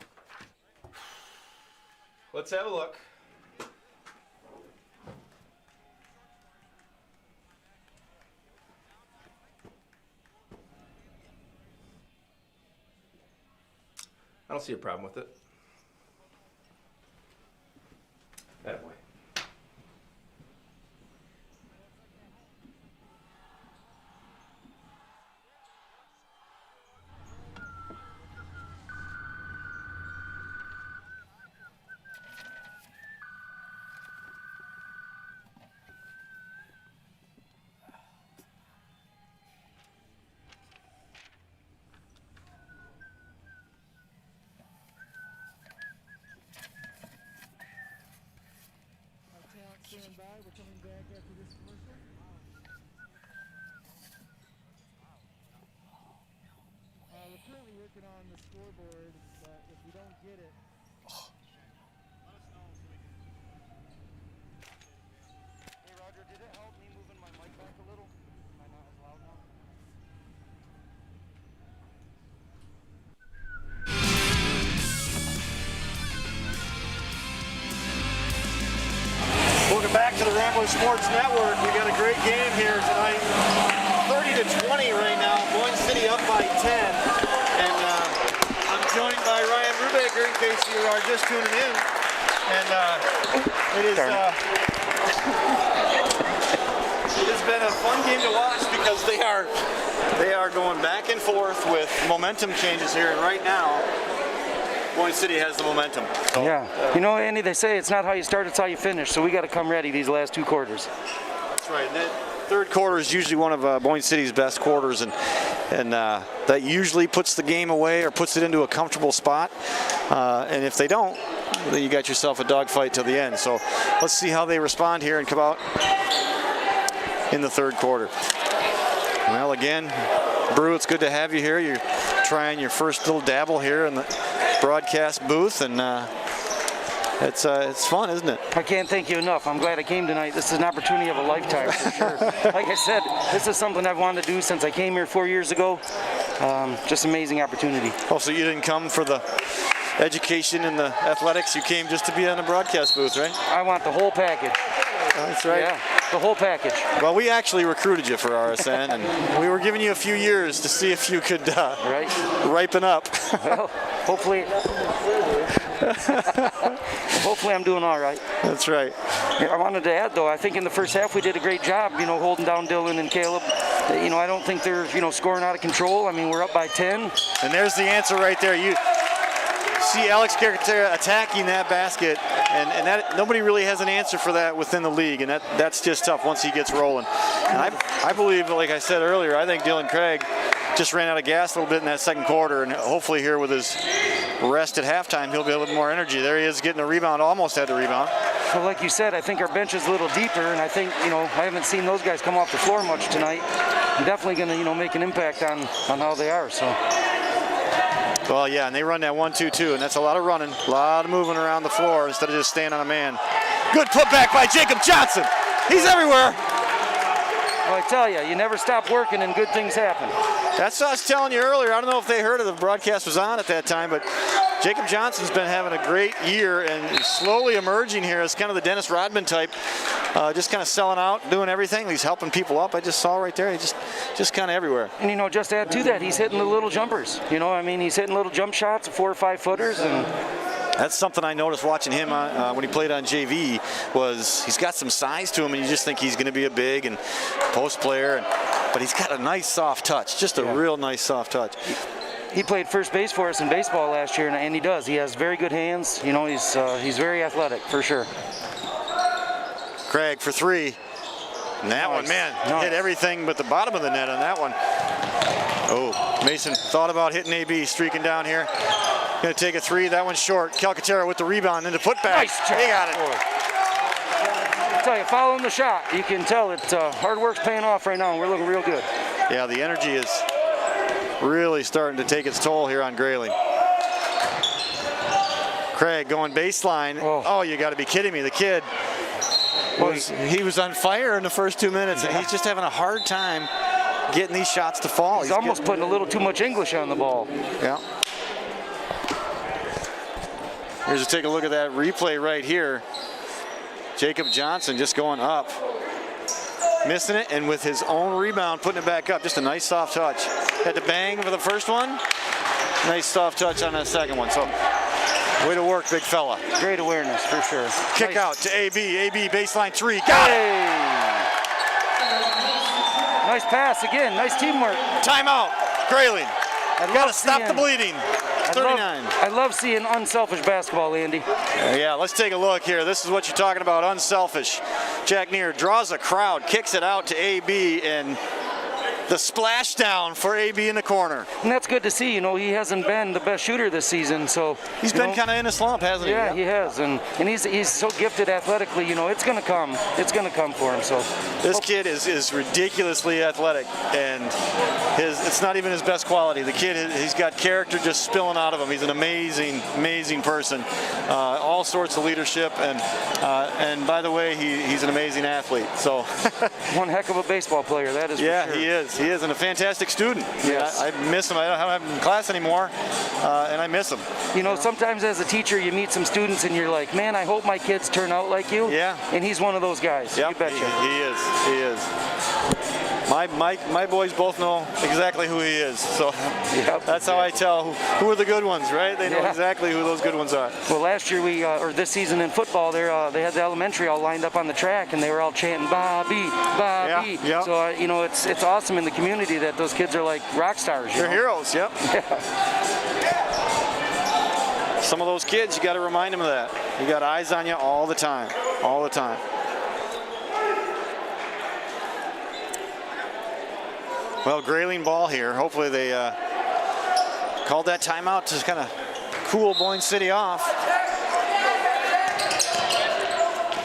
Let's have a look. I don't see a problem with it. That way. stand by. We're coming back after this commercial. We're currently working on the scoreboard, but if we don't get it, Hey Roger, did it help me moving my mic back a little? Am I not as loud now? Welcome back to the Rambler Sports Network. We got a great game here tonight. 30-20 right now. Boyne City up by 10. And I'm joined by Ryan Brubaker in case you are just tuning in. And it has been a fun game to watch because they are going back and forth with momentum changes here. And right now, Boyne City has the momentum. So, yeah. You know, Andy, they say it's not how you start, it's how you finish. So we got to come ready these last 2 quarters. That's right. And that third quarter is usually one of Boyne City's best quarters, and that usually puts the game away or puts it into a comfortable spot. And if they don't, then you got yourself a dogfight till the end. So let's see how they respond here and come out in the third quarter. Well, again, Brew, it's good to have you here. You're trying your first little dabble here in the broadcast booth, and it's fun, isn't it? I can't thank you enough. I'm glad I came tonight. This is an opportunity of a lifetime for sure. Like I said, this is something I've wanted to do since I came here 4 years ago. Just amazing opportunity. Oh, so you didn't come for the education and the athletics, you came just to be on a broadcast booth, right? I want the whole package. That's right. Yeah, the whole package. Well, we actually recruited you for RSN, and we were giving you a few years to see if you could ripen up. Well, hopefully I'm doing all right. That's right. I wanted to add, though, I think in the first half we did a great job, holding down Dylan and Caleb. I don't think they're, scoring out of control. I mean, we're up by 10. And there's the answer right there. You see Alex Carretera attacking that basket, and that nobody really has an answer for that within the league, and that's just tough once he gets rolling. And I believe, like I said earlier, I think Dylan Craig just ran out of gas a little bit in that second quarter, and hopefully here with his rest at halftime, he'll be a little more energy. There he is getting a rebound, almost had the rebound. Well, like you said, I think our bench is a little deeper, and I think, I haven't seen those guys come off the floor much tonight. I'm definitely going to, make an impact on how they are, so. Well, yeah, and they run that 1-2-2, and that's a lot of running, a lot of moving around the floor instead of just staying on a man. Good putback by Jacob Johnson. He's everywhere. Well, I tell you, you never stop working and good things happen. That's what I was telling you earlier. I don't know if they heard it, the broadcast was on at that time, but Jacob Johnson's been having a great year and slowly emerging here as kind of the Dennis Rodman type, just kind of selling out, doing everything. He's helping people up. I just saw right there, he's just kind of everywhere. And, just to add to that, he's hitting the little jumpers. He's hitting little jump shots, 4 or 5 footers, and that's something I noticed watching him when he played on JV, was he's got some size to him, and you just think he's going to be a big and post player, but he's got a nice soft touch, just a real nice soft touch. He played first base for us in baseball last year, and he does. He has very good hands. He's very athletic for sure. Craig for 3. And that one, man, hit everything but the bottom of the net on that one. Oh, Mason thought about hitting AB, streaking down here. Going to take a 3. That one's short. Calcaterra with the rebound and the putback. Nice job. He got it. I tell you, following the shot, you can tell that hard work's paying off right now, and we're looking real good. Yeah, the energy is really starting to take its toll here on Grayling. Craig going baseline. Oh, you got to be kidding me. The kid he was on fire in the first 2 minutes, and he's just having a hard time getting these shots to fall. He's almost putting a little too much English on the ball. Yeah. Here's a take a look at that replay right here. Jacob Johnson just going up, missing it, and with his own rebound, putting it back up. Just a nice soft touch. Had to bang for the first one. Nice soft touch on that second one. So, way to work, big fella. Great awareness for sure. Kick out to AB. AB baseline 3. Got it. Nice pass again. Nice teamwork. Timeout. Grayling. Got to stop the bleeding. 39. I love seeing unselfish basketball, Andy. Yeah, let's take a look here. This is what you're talking about, unselfish. Jack Neer draws a crowd, kicks it out to AB, and the splashdown for AB in the corner. And that's good to see. You know, he hasn't been the best shooter this season, so he's been kind of in a slump, hasn't he? Yeah, he has, and he's so gifted athletically. You know, it's gonna come. It's gonna come for him. So this kid is ridiculously athletic, and it's not even his best quality. The kid, he's got character just spilling out of him. He's an amazing person. All sorts of leadership, and by the way, he's an amazing athlete. So one heck of a baseball player, that is. Yeah, for sure. he is, and a fantastic student. Yes. I miss him. I don't have him in class anymore, and I miss him. You know, sometimes as a teacher, you meet some students and you're like, man, I hope my kids turn out like you. Yeah. And he's one of those guys. Yep, You betcha. He is. My boys both know exactly who he is, so that's how I tell who are the good ones, right? They know exactly who those good ones are. Well, last year or this season in football, they had the elementary all lined up on the track, and they were all chanting "Bobby, Bobby." Yeah. So you know, it's awesome in the community that those kids are like rock stars. They're heroes. Yep. Some of those kids, you got to remind them of that. You got eyes on you all the time, all the time. Well, Grayling ball here. Hopefully they called that timeout to kind of cool Boyne City off.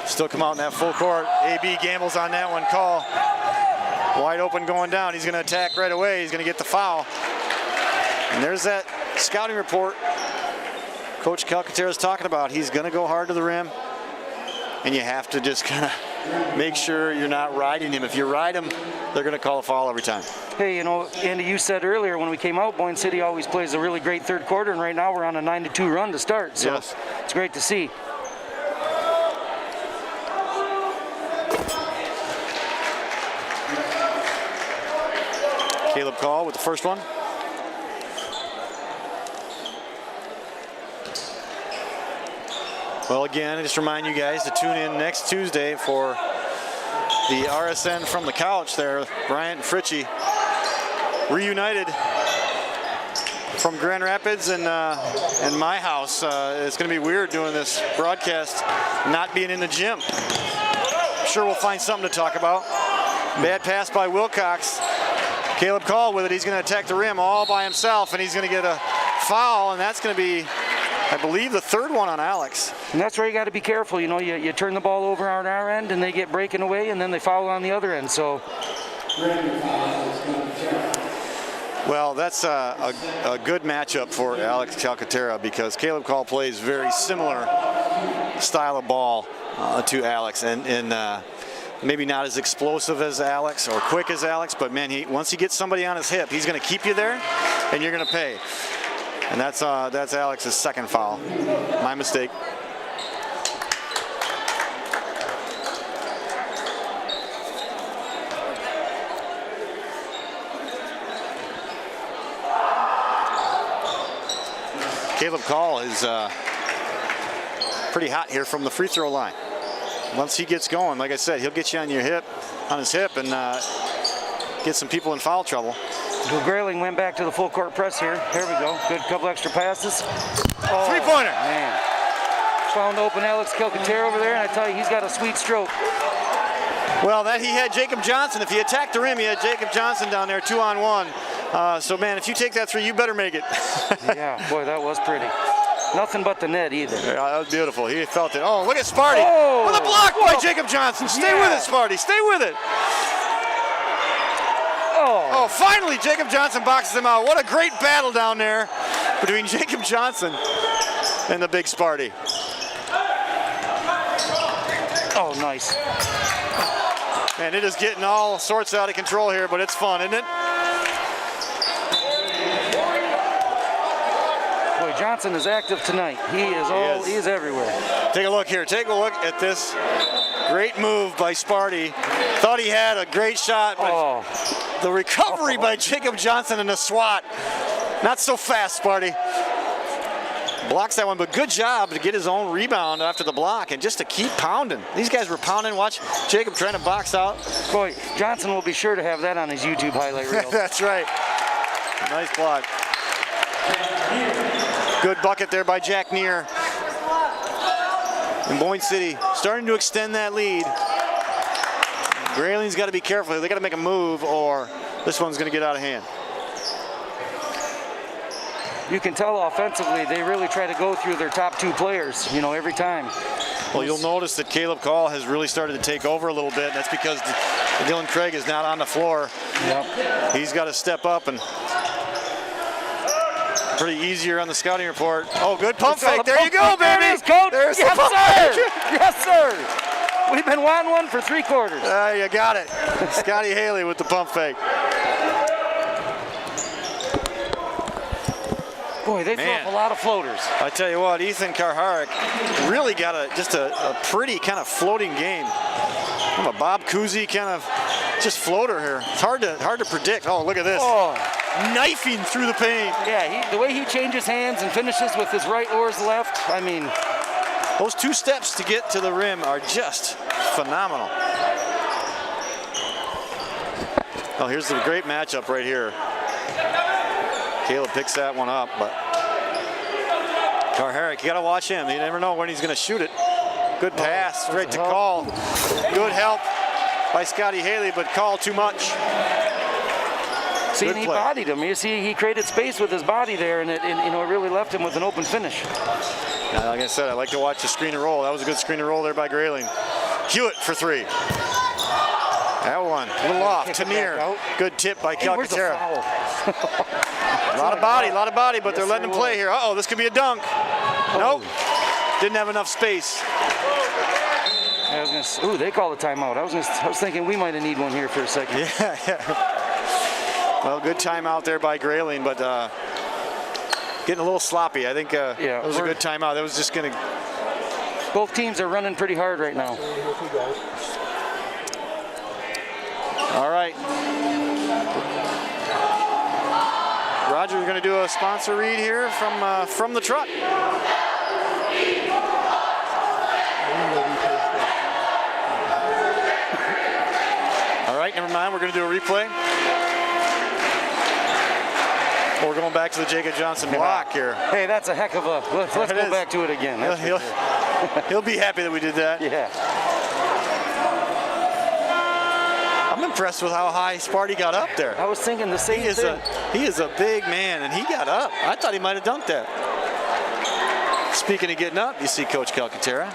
Still come out in that full court. AB gambles on that one call. Wide open going down. He's going to attack right away. He's going to get the foul. And there's that scouting report Coach Calcaterra is talking about. He's going to go hard to the rim, and you have to just kind of make sure you're not riding him. If you ride him, they're going to call a foul every time. Hey, you know, Andy, you said earlier when we came out, Boyne City always plays a really great third quarter, and right now we're on a 9-2 run to start. So yes. It's great to see. Caleb Call with the first one. Well, again, I just remind you guys to tune in next Tuesday for the RSN from the couch there. Bryant and Fritchie reunited from Grand Rapids and my house. It's going to be weird doing this broadcast not being in the gym. I'm sure we'll find something to talk about. Bad pass by Wilcox. Caleb Call with it. He's going to attack the rim all by himself, and he's going to get a foul, and that's going to be, I believe, the third one on Alex. And that's where you got to be careful. You know, you turn the ball over on our end, and they get breaking away, and then they foul on the other end. So. Well, that's a good matchup for Alex Calcaterra because Caleb Call plays very similar style of ball to Alex, and maybe not as explosive as Alex or quick as Alex, but man, once he gets somebody on his hip, he's going to keep you there, and you're going to pay. And that's Alex's second foul. My mistake. Caleb Call is pretty hot here from the free throw line. Once he gets going, like I said, he'll get you on his hip, and get some people in foul trouble. Well, Grayling went back to the full court press here. There we go. Good couple extra passes. Oh, three-pointer. Man. Found open Alex Calcaterra over there, and I tell you, he's got a sweet stroke. Well, he had Jacob Johnson. If he attacked the rim, he had Jacob Johnson down there 2-on-1. So, man, if you take that three, you better make it. Yeah, boy, that was pretty. Nothing but the net either. Yeah, that was beautiful. He felt it. Oh, look at Sparty. Oh, with a block by Jacob Johnson. Stay with it, Sparty. Stay with it. Oh, finally, Jacob Johnson boxes him out. What a great battle down there between Jacob Johnson and the big Sparty. Oh, nice. Man, it is getting all sorts out of control here, but it's fun, isn't it? Boy, Johnson is active tonight. He is everywhere. Take a look here. Take a look at this great move by Sparty. Thought he had a great shot, but the recovery by Jacob Johnson and the swat. Not so fast, Sparty. Blocks that one, but good job to get his own rebound after the block and just to keep pounding. These guys were pounding. Watch Jacob trying to box out. Boy, Johnson will be sure to have that on his YouTube highlight reel. That's right. Nice block. Good bucket there by Jack Neer. And Boyne City starting to extend that lead. Grayling's got to be careful. They got to make a move or this one's going to get out of hand. You can tell offensively they really try to go through their top 2 players, you know, every time. Well, you'll notice that Caleb Call has really started to take over a little bit. That's because Dylan Craig is not on the floor. Yep. He's got to step up, and pretty easier on the scouting report. Oh, good pump fake. There you go, baby. There it is, Coach. There's yes, the pump sir. fake. Yes, sir. We've been wanting one for 3 quarters. You got it. Scotty Haley with the pump fake. Boy, they throw up a lot of floaters. I tell you what, Ethan Karharik really got just a pretty kind of floating game. Kind of a Bob Cousy kind of just floater here. It's hard to predict. Oh, look at this. Oh. Knifing through the paint. Yeah, the way he changes hands and finishes with his right or his left, I mean. Those 2 steps to get to the rim are just phenomenal. Oh, here's the great matchup right here. Caleb picks that one up, but Karharik, you got to watch him. You never know when he's going to shoot it. Good pass right to Call. Good help by Scotty Haley, but Call too much. See, and he bodied him. You see, he created space with his body there, and it really left him with an open finish. Now, like I said, I like to watch the screen and roll. That was a good screen and roll there by Grayling. Hewitt for 3. That one, a little off. Tanir, good tip by Calcaterra. A lot of body, but they're letting him play here. Uh-oh, this could be a dunk. Nope, didn't have enough space. Ooh, they called a timeout. I was thinking we might have need one here for a second. Yeah. Well, good timeout there by Grayling, but getting a little sloppy. I think it was a good timeout. That was just going to. Both teams are running pretty hard right now. All right. Roger, we're going to do a sponsor read here from the truck. All right, never mind. We're going to do a replay. We're going back to the Jacob Johnson block here. Hey, that's a heck of a. Let's go back to it again. He'll be happy that we did that. Yeah. I'm impressed with how high Sparty got up there. I was thinking the same thing. He is a big man, and he got up. I thought he might have dunked that. Speaking of getting up, you see Coach Calcaterra.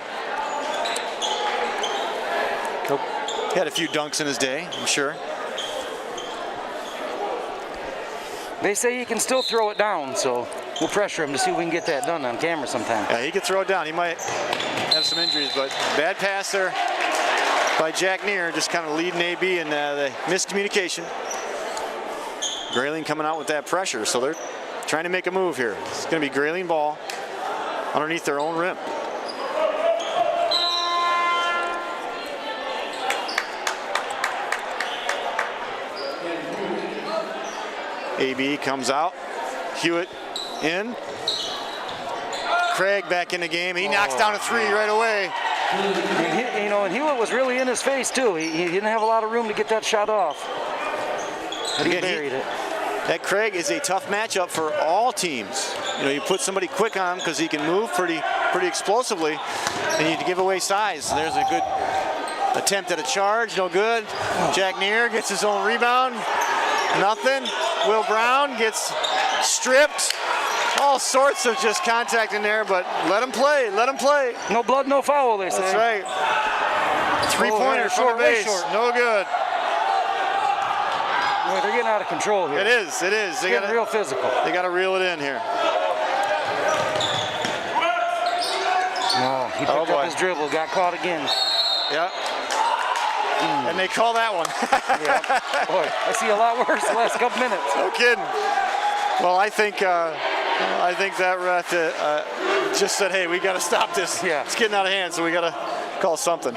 He had a few dunks in his day, I'm sure. They say he can still throw it down, so we'll pressure him to see if we can get that done on camera sometime. Yeah, he can throw it down. He might have some injuries, but bad pass there by Jack Neer, just kind of leading AB in the miscommunication. Grayling coming out with that pressure, so they're trying to make a move here. It's going to be Grayling ball underneath their own rim. AB comes out. Hewitt in. Craig back in the game. He knocks down a 3 right away. And Hewitt was really in his face too. He didn't have a lot of room to get that shot off. But he buried it. That Craig is a tough matchup for all teams. You put somebody quick on him because he can move pretty explosively, and you give away size. There's a good attempt at a charge, no good. Jack Neer gets his own rebound, nothing. Will Brown gets stripped. All sorts of just contact in there, but let him play, let him play. No blood, no foul, they say. That's right. 3-pointer from the base, no good. Boy, they're getting out of control here. It is. They got real physical. They got to reel it in here. No, he picked up his dribble, got caught again. Yeah. And they call that one. Yeah. Boy, I see a lot worse the last couple minutes. No kidding. Well, I think that ref just said, hey, we got to stop this. Yeah. It's getting out of hand, so we got to call something.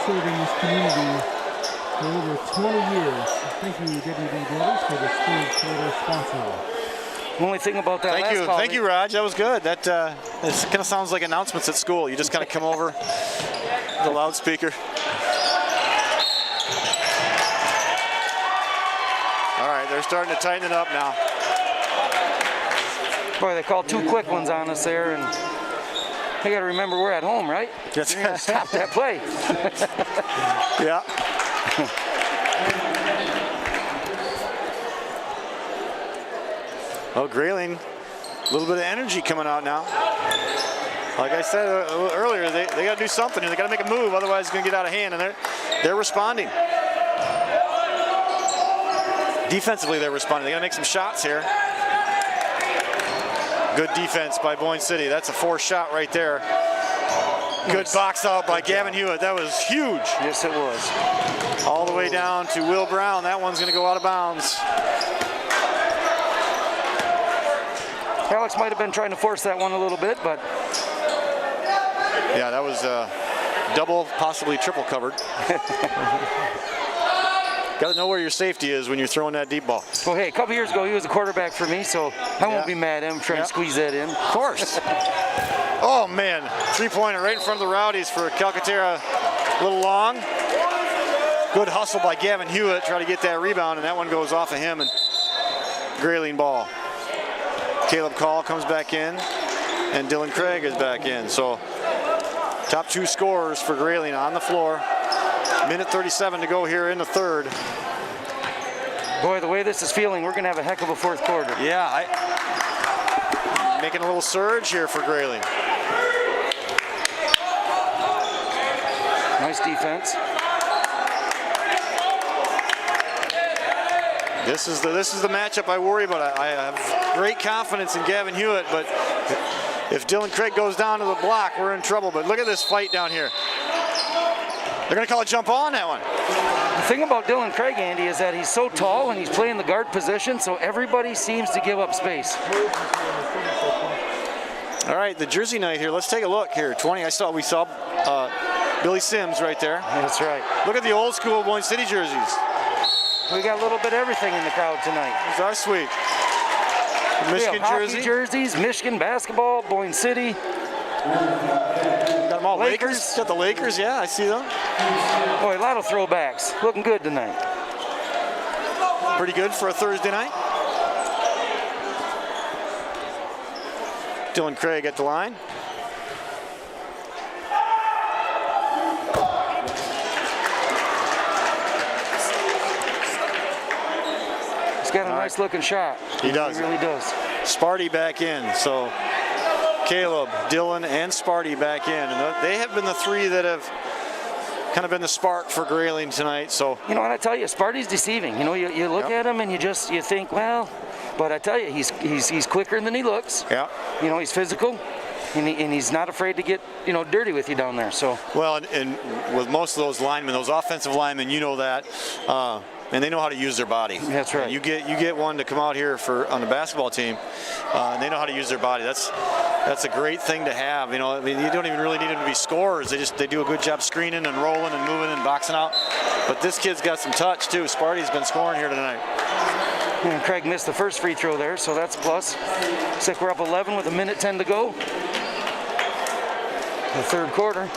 Serving this community for over 20 years. Thank you, WB Builders, for this third quarter sponsor. The only thing about that last call, Thank you, Raj. That was good. That it kind of sounds like announcements at school. You just kind of come over the loudspeaker. All right, they're starting to tighten it up now. Boy, they called 2 quick ones on us there, and You got to remember we're at home, right? Yes. Stop that play. Yeah. Oh, Grayling, a little bit of energy coming out now. Like I said earlier, they got to do something. They got to make a move, otherwise it's going to get out of hand. And they're responding. Defensively, they're responding. They got to make some shots here. Good defense by Boyne City. That's a forced shot right there. Good box out by Gavin Hewitt. That was huge. Yes, it was. All the way down to Will Brown. That one's going to go out of bounds. Alex might have been trying to force that one a little bit, but... Yeah, that was double, possibly triple covered. Got to know where your safety is when you're throwing that deep ball. Well, hey, a couple years ago, he was a quarterback for me, so I won't be mad at him trying to squeeze that in. Of course. Oh, man. Three-pointer right in front of the Rowdies for Calcaterra. A little long. Good hustle by Gavin Hewitt. Try to get that rebound, and that one goes off of him. And Grayling ball. Caleb Call comes back in, and Dylan Craig is back in. So top two scorers for Grayling on the floor. Minute 37 to go here in the third. Boy, the way this is feeling, we're going to have a heck of a fourth quarter. Yeah, making a little surge here for Grayling. Nice defense. This is the matchup I worry about. I have great confidence in Gavin Hewitt, but if Dylan Craig goes down to the block, we're in trouble. But look at this fight down here. They're going to call a jump on that one. The thing about Dylan Craig, Andy, is that he's so tall and he's playing the guard position, so everybody seems to give up space. All right, the jersey night here. Let's take a look here. 20. We saw Billy Sims right there. That's right. Look at the old school Boyne City jerseys. We got a little bit of everything in the crowd tonight. It's our suite. Michigan hockey jerseys, Michigan basketball, Boyne City. Got them all. Lakers. Got the Lakers. Yeah, I see them. Boy, a lot of throwbacks. Looking good tonight. Pretty good for a Thursday night. Dylan Craig at the line. He's got a nice looking shot. He does. He really does. Sparty back in. So Caleb, Dylan, and Sparty back in. And they have been the three that have kind of been the spark for Grayling tonight. So you know what I tell you, Sparty's deceiving. You know, you look at him and you think, well, but I tell you, he's quicker than he looks. Yeah. You know, he's physical. And he's not afraid to get, dirty with you down there. So well, and with most of those linemen, those offensive linemen, you know that, and they know how to use their body. That's right. You get one to come out here on the basketball team, and they know how to use their body. That's a great thing to have. You know, I mean, you don't even really need them to be scorers. They do a good job screening and rolling and moving and boxing out. But this kid's got some touch too. Sparty's been scoring here tonight. And Craig missed the first free throw there, so that's a plus. Looks like we're up 11 with 1:10 to go. The third quarter.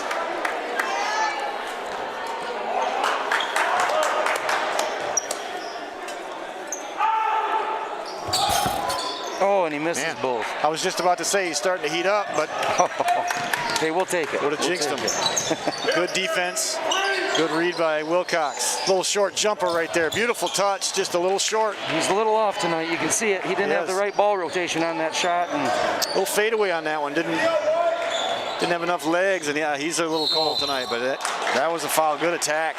Oh, and he misses both. I was just about to say he's starting to heat up, but hey, we'll take it. Would have jinxed him. Good defense. Good read by Wilcox. Little short jumper right there. Beautiful touch, just a little short. He's a little off tonight. You can see it. He didn't have the right ball rotation on that shot. And a little fadeaway on that one. Didn't have enough legs, and yeah, he's a little cold tonight, but that was a foul. Good attack.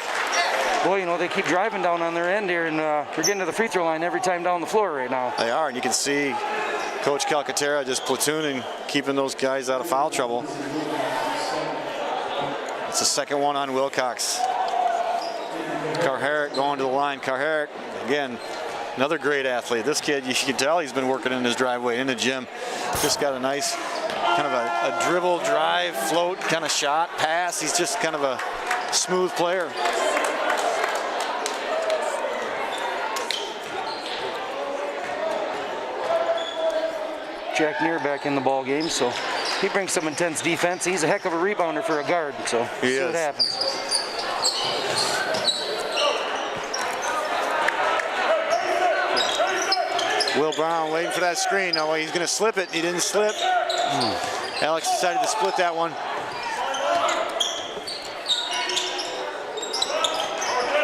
Boy, they keep driving down on their end here, and we're getting to the free throw line every time down the floor right now. They are, and you can see Coach Calcaterra just platooning, keeping those guys out of foul trouble. It's the second one on Wilcox. Carharrick going to the line. Carharrick, again, another great athlete. This kid, you can tell he's been working in his driveway, in the gym. Just got a nice kind of a dribble, drive, float kind of shot, pass. He's just kind of a smooth player. Jack Neer back in the ball game, so he brings some intense defense. He's a heck of a rebounder for a guard, so we'll see what happens. Will Brown waiting for that screen. No, he's going to slip it. He didn't slip. Alex decided to split that one.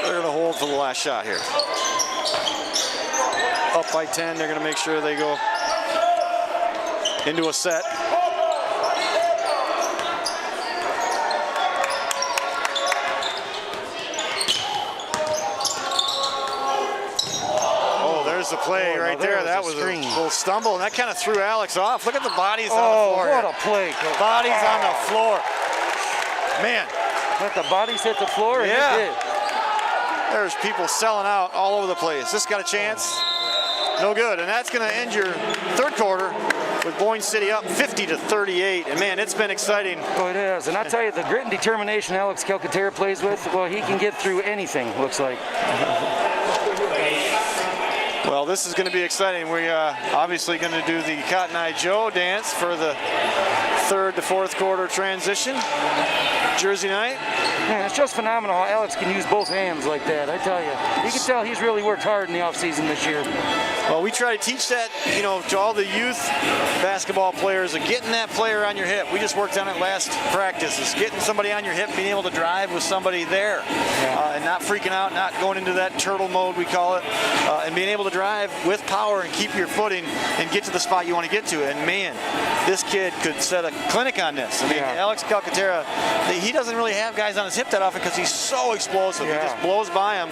They're going to hold for the last shot here. Up by 10, they're going to make sure they go into a set. Oh, there's the play right there. That was a little stumble, and that kind of threw Alex off. Look at the bodies on the floor. Oh, what a play. Bodies on the floor. Man. Let the bodies hit the floor, and it did. There's people selling out all over the place. This got a chance. No good, and that's going to end your third quarter with Boyne City up 50-38. And man, it's been exciting. Oh, it is. And I tell you, the grit and determination Alex Calcaterra plays with, well, he can get through anything, looks like. Well, this is going to be exciting. We obviously going to do the Cotton Eye Joe dance for the third to fourth quarter transition. Jersey night. Man, it's just phenomenal how Alex can use both hands like that. I tell you, you can tell he's really worked hard in the offseason this year. Well, we try to teach that, you know, to all the youth basketball players of getting that player on your hip. We just worked on it last practice. Is getting somebody on your hip, being able to drive with somebody there, and not freaking out, not going into that turtle mode we call it, and being able to drive with power and keep your footing and get to the spot you want to get to. And man, this kid could set a clinic on this. I mean, Alex Calcaterra, he doesn't really have guys on his hip that often because he's so explosive. He just blows by him,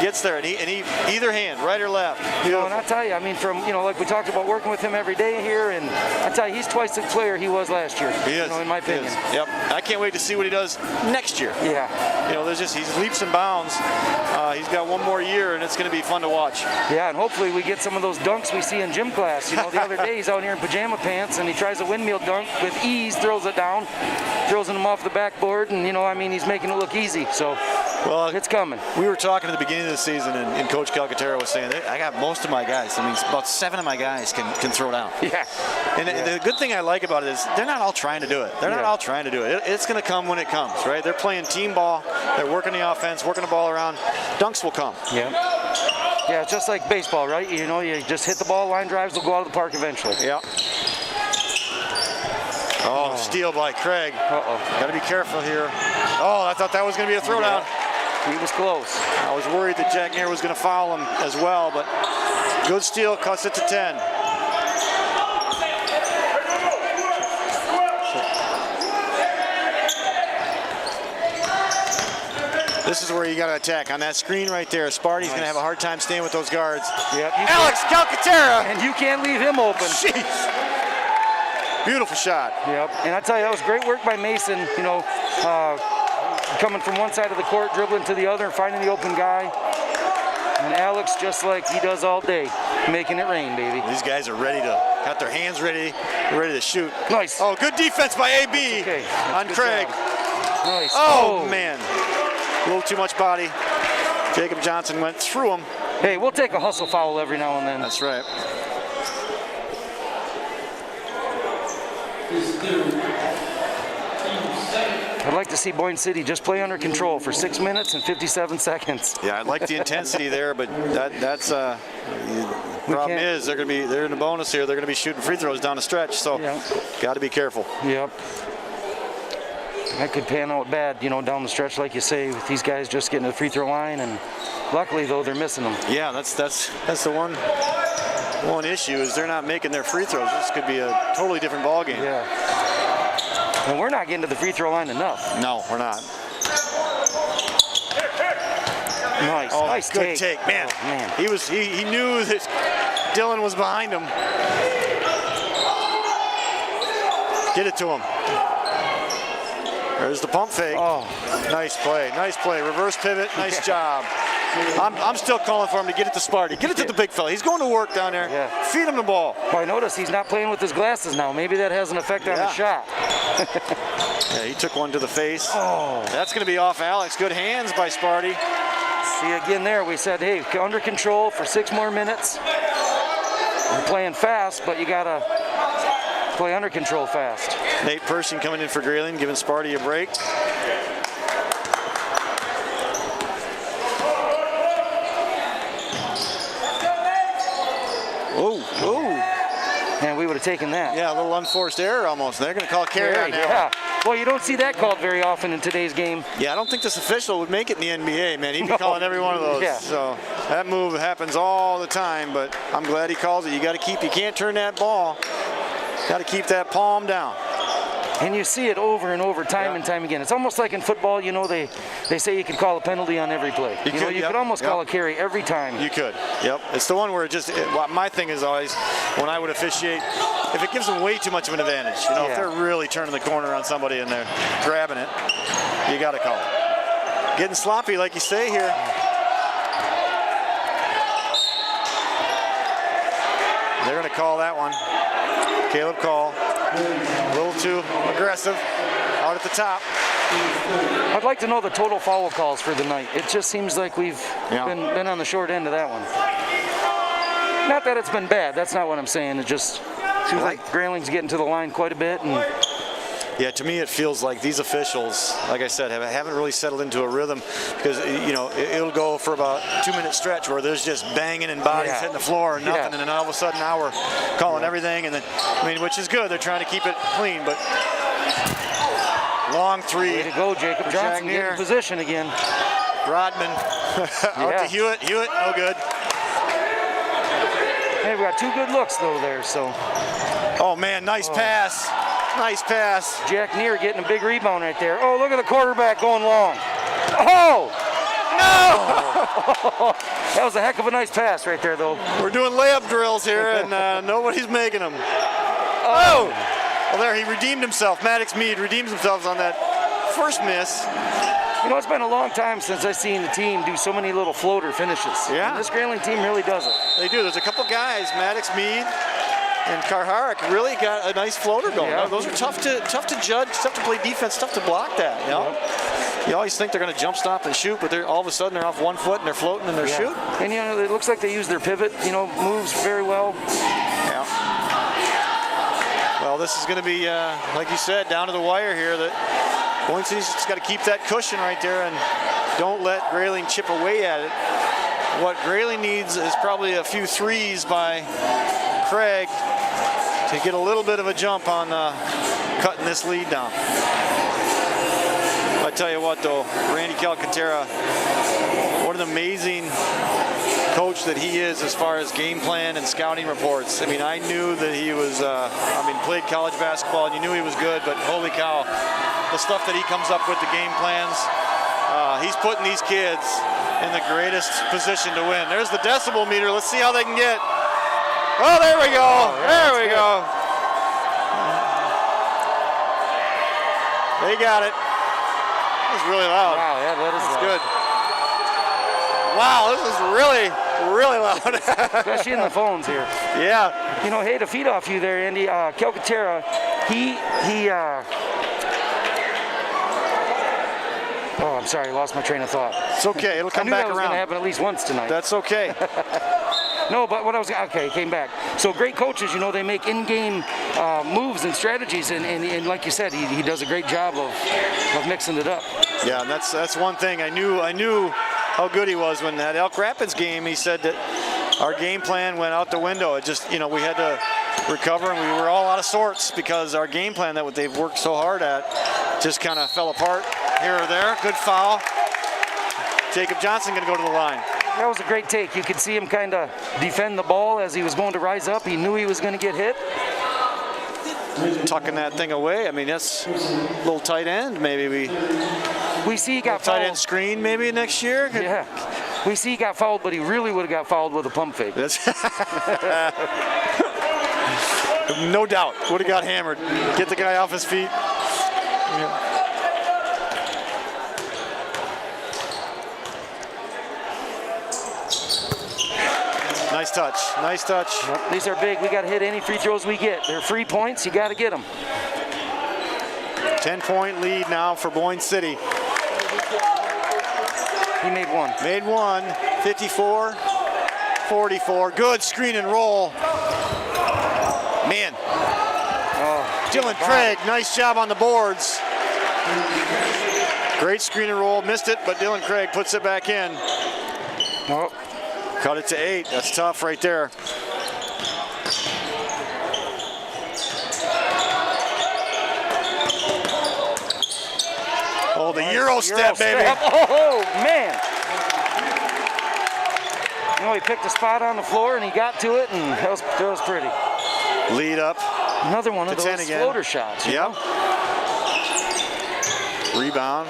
gets there, and he either hand, right or left. You know, and I tell you, I mean, from, you know, like we talked about working with him every day here, and I tell you, he's twice the player he was last year. He is. You know, in my opinion. Yep. I can't wait to see what he does next year. Yeah. You know, there's just, he's leaps and bounds. He's got one more year, and it's going to be fun to watch. Yeah, and hopefully we get some of those dunks we see in gym class. You know, the other day he's out here in pajama pants, and he tries a windmill dunk with ease, throws it down, throws him off the backboard, and, you know, I mean, he's making it look easy. So, well, it's coming. We were talking at the beginning of the season, and Coach Calcaterra was saying, I got most of my guys. I mean, about 7 of my guys can throw down. Yeah. And the good thing I like about it is they're not all trying to do it. They're not all trying to do it. It's going to come when it comes, right? They're playing team ball. They're working the offense, working the ball around. Dunks will come. Yeah. Yeah, it's just like baseball, right? You know, you just hit the ball, line drives will go out of the park eventually. Yeah. Oh, steal by Craig. Uh-oh. Got to be careful here. Oh, I thought that was going to be a throwdown. Yeah. He was close. I was worried that Jack Nair was going to foul him as well, but good steal, cuts it to 10. This is where you got to attack. On that screen right there, Sparty's going to have a hard time staying with those guards. Yep, Alex Calcaterra! And you can't leave him open. Jeez. Beautiful shot. Yep. And I tell you, that was great work by Mason, you know, coming from one side of the court, dribbling to the other, and finding the open guy. And Alex, just like he does all day, making it rain, baby. These guys are ready to, got their hands ready, ready to shoot. Nice. Oh, good defense by AB on Craig. Nice. Oh, man. A little too much body. Jacob Johnson went through him. Hey, we'll take a hustle foul every now and then. That's right. I'd like to see Boyne City just play under control for 6 minutes and 57 seconds. Yeah, I like the intensity there, but that's the problem is they're in a bonus here. They're going to be shooting free throws down the stretch, so got to be careful. Yep. That could pan out bad, you know, down the stretch, like you say, with these guys just getting to the free throw line, and luckily though they're missing them. Yeah, that's the one issue is they're not making their free throws. This could be a totally different ball game. Yeah. And we're not getting to the free throw line enough. No, we're not. Nice, oh, nice good take, man. Oh, man. He knew that Dylan was behind him. Get it to him. There's the pump fake. Oh, nice play, nice play. Reverse pivot, nice job. I'm still calling for him to get it to Sparty. Get it to the big fella. He's going to work down there. Yeah. Feed him the ball. Well, I notice he's not playing with his glasses now. Maybe that has an effect on his shot. Yeah, he took one to the face. Oh. That's going to be off Alex. Good hands by Sparty. See, again there, we said, hey, under control for 6 more minutes. We're playing fast, but you got to play under control fast. Nate Pershing coming in for Grayling, giving Sparty a break. And we would would have taken that. Yeah, a little unforced error almost. They're going to call a carry on that one. Well, you don't see that called very often in today's game. Yeah, I don't think this official would make it in the NBA, man. He'd be calling every one of those. Yeah. So that move happens all the time, but I'm glad he calls it. You can't turn that ball. Got to keep that palm down. And you see it over and over, time and time again. It's almost like in football, you know, they say you can call a penalty on every play. You could almost call a carry every time. You could. Yep. It's the one where my thing is always, when I would officiate, if it gives them way too much of an advantage, if they're really turning the corner on somebody and they're grabbing it, you got to call it. Getting sloppy, like you say here. They're going to call that one. Caleb Call. A little too aggressive out at the top. I'd like to know the total foul calls for the night. It just seems like we've been on the short end of that one. Not that it's been bad. That's not what I'm saying. It just seems like Grayling's getting to the line quite a bit. And yeah, to me it feels like these officials, like I said, haven't really settled into a rhythm, because it'll go for about a 2-minute stretch where there's just banging and bodies hitting the floor and nothing, and then all of a sudden now we're calling everything, and then which is good. They're trying to keep it clean, but long three. Way to go, Jacob Johnson, getting in position again. Rodman out to Hewitt. Hewitt, no good. Hey, we got 2 good looks though there. So. Oh man, nice pass. Nice pass. Jack Neer getting a big rebound right there. Oh, look at the quarterback going long. Oh! No! That was a heck of a nice pass right there, though. We're doing layup drills here, and nobody's making them. Oh! Well, there, he redeemed himself. Maddox Mead redeems himself on that first miss. It's been a long time since I've seen the team do so many little floater finishes. Yeah. And this Grayling team really does it. They do. There's a couple guys, Maddox Mead and Carharrick, really got a nice floater going. Yeah. Those are tough to judge, tough to play defense, tough to block that. You always think they're going to jump stop and shoot, but all of a sudden they're off one foot and they're floating and they're shooting. And it looks like they use their pivot, moves very well. Yeah. Well, this is going to be, like you said, down to the wire here. That Boyne City's just got to keep that cushion right there and don't let Grayling chip away at it. What Grayling needs is probably a few threes by Craig to get a little bit of a jump on cutting this lead down. I tell you what, though, Randy Calcaterra, what an amazing coach that he is as far as game plan and scouting reports. I mean, I knew that he was, played college basketball and you knew he was good, but holy cow, the stuff that he comes up with, the game plans, he's putting these kids in the greatest position to win. There's the decibel meter. Let's see how they can get. Oh, there we go. There we go. They got it. That was really loud. Wow, yeah, that is good. Wow, this is really, really loud. Especially in the phones here. Yeah. Hey, to feed off you there, Andy, Calcaterra, oh, I'm sorry, I lost my train of thought. It's okay, it'll come back I knew that was going to happen at least once tonight. That's okay. No, but it came back. So great coaches, they make in-game moves and strategies, and like you said, he does a great job of mixing it up. Yeah, and that's one thing. I knew how good he was when that Elk Rapids game. He said that our game plan went out the window. It just, we had to recover, and we were all out of sorts because our game plan that they've worked so hard at just kind of fell apart here or there. Good foul. Jacob Johnson going to go to the line. That was a great take. You could see him kind of defend the ball as he was going to rise up. He knew he was going to get hit. Tucking that thing away. I mean, that's a little tight end. Maybe we see he got tight end screen maybe next year. Yeah. We see he got fouled, but he really would have got fouled with a pump fake. No doubt. Would have got hammered. Get the guy off his feet. Yeah. Nice touch. Nice touch. Yep, these are big. We got to hit any free throws we get. They're free points. You got to get them. 10-point lead now for Boyne City. He made one. Made one. 54-44. Good screen and roll. Man. Oh, Dylan Craig, nice job on the boards. Great screen and roll. Missed it, but Dylan Craig puts it back in. Oh. Cut it to 8. That's tough right there. the Euro step, baby. Oh, man. You know, he picked a spot on the floor and he got to it, and that was pretty. Lead up. Another one of those floater shots. Yep. Rebound.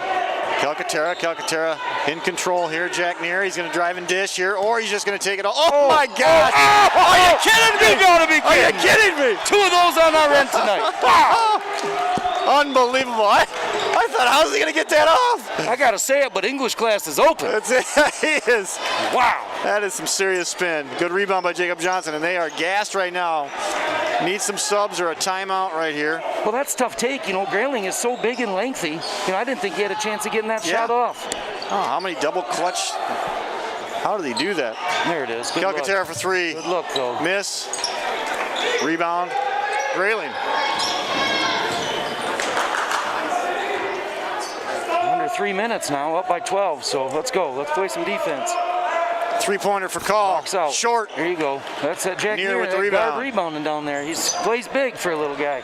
Calcaterra in control here. Jack Neer, he's going to drive and dish here, or he's just going to take it all. Oh my gosh! Are you kidding me? You gotta be kidding! Are you kidding me? 2 of those on our end tonight. Wow! Unbelievable. I thought, how's he going to get that off? I got to say it, but English class is open. That's it. He is. Wow. That is some serious spin. Good rebound by Jacob Johnson, and they are gassed right now. Need some subs or a timeout right here. Well, that's tough take. You know, Grayling is so big and lengthy. You know, I didn't think he had a chance of getting that shot off. Oh, how many double clutch? How did he do that? There it is. Calcaterra for 3. Good look, though. Miss. Rebound. Grayling. Under 3 minutes now, up by 12. So let's go. Let's play some defense. 3-pointer for call. Out. Short. There you go. That's that Jack Neer Neer with the rebound. rebounding Down there. He plays big for a little guy.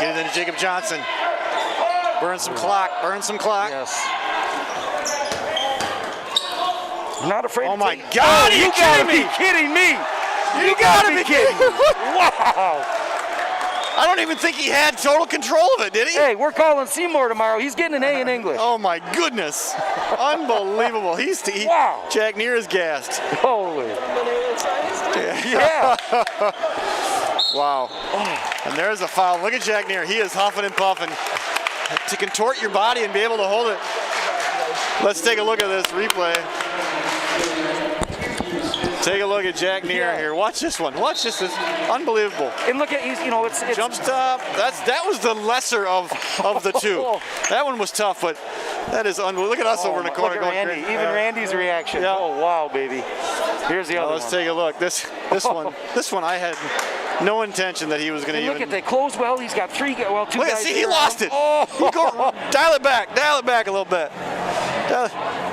Get it into Jacob Johnson. Burn some clock. Yes. Not afraid. Oh my God! You gotta be kidding me! You gotta be kidding me! Wow! I don't even think he had total control of it, did he? Hey, we're calling Seymour tomorrow. He's getting an A in English. Oh my goodness! Unbelievable. Wow! Jack Neer is gassed. Holy. Yeah. Wow. And there's a foul. Look at Jack Neer. He is huffing and puffing. To contort your body and be able to hold it. Let's take a look at this replay. Take a look at Jack Neer here. Watch this one. Watch this. This unbelievable. And look at it's jump stop. That was the lesser of the two. That one was tough, but that is unbelievable. Look at us over in the corner. Look at Randy. Even Randy's reaction. Yeah. Oh wow, baby. Here's the other one. Let's take a look. This one I had no intention that he was going to even. Look at they close well. He's got 2 Look, guys. see, he lost it. Dial it back a little bit.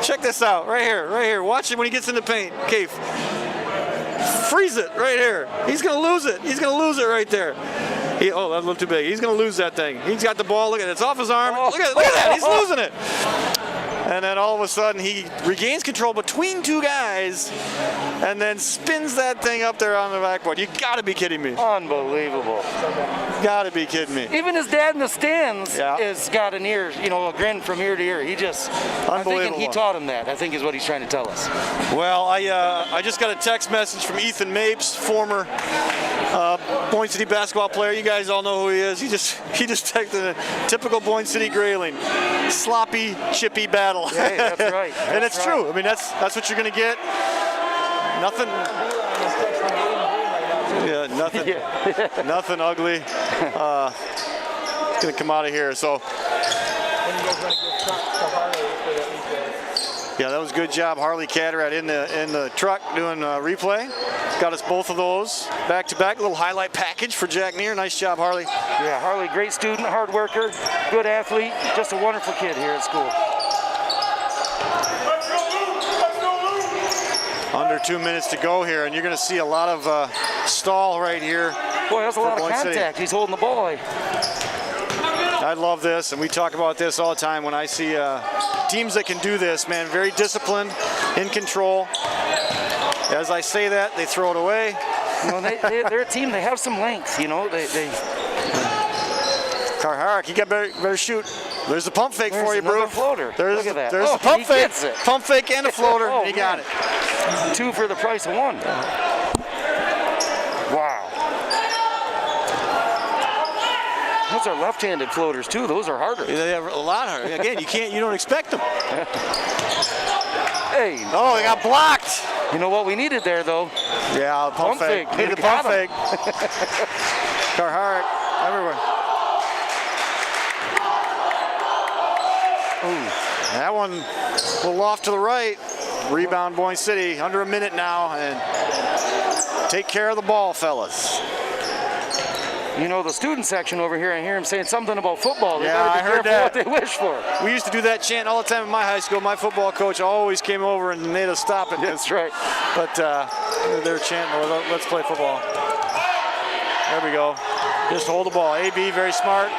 Check this out, right here. Watch it when he gets in the paint. Okay, freeze it right here. He's gonna lose it. He's gonna lose it right there. That's a little too big. He's gonna lose that thing. He's got the ball. Look at it. It's off his arm. Look at that. He's losing it. And then all of a sudden he regains control between 2 guys and then spins that thing up there on the backboard. You gotta be kidding me. Unbelievable. Gotta be kidding me. Even his dad in the stands has got an ear, a grin from ear to ear. I'm thinking he taught him that, I think is what he's trying to tell us. Well, I just got a text message from Ethan Mapes, former Boyne City basketball player. You guys all know who he is. He just texted a typical Boyne City Grayling. Sloppy, chippy battle. Yeah, that's right. And it's true. I mean, that's what you're going to get. Nothing. Yeah, nothing. Nothing ugly. It's going to come out of here. So. Yeah, that was a good job, Harley Catterat in the truck doing replay. Got us both of those back to back. Little highlight package for Jack Neer. Nice job, Harley. Yeah, Harley, great student, hard worker, good athlete, just a wonderful kid here at school. Under 2 minutes to go here, and you're going to see a lot of stall right here. Boy, that's a lot of contact. He's holding the ball. I love this, and we talk about this all the time when I see teams that can do this, man. Very disciplined, in control. As I say that, they throw it away. They're a team. They have some length, Carharrick, you got better shoot. There's a pump fake for you, bro. Floater. Look at that. There's a pump fake. Pump fake and a floater. And he got it. 2 for the price of 1. Wow. Those are left-handed floaters too. Those are harder. They have a lot harder. Again, you don't expect them. Hey. Oh, they got blocked. You know what we needed there, though? Yeah, pump fake. Needed the pump fake. Carharrick everywhere. Ooh. That one a little off to the right. Rebound Boyne City. Under a minute now, and take care of the ball, fellas. The student section over here, I hear him saying something about football. They I heard that. What they wish for. We used to do that chant all the time in my high school. My football coach always came over and made us stop it. That's right. But they're chanting, let's play football. There we go. Just hold the ball. AB, very smart.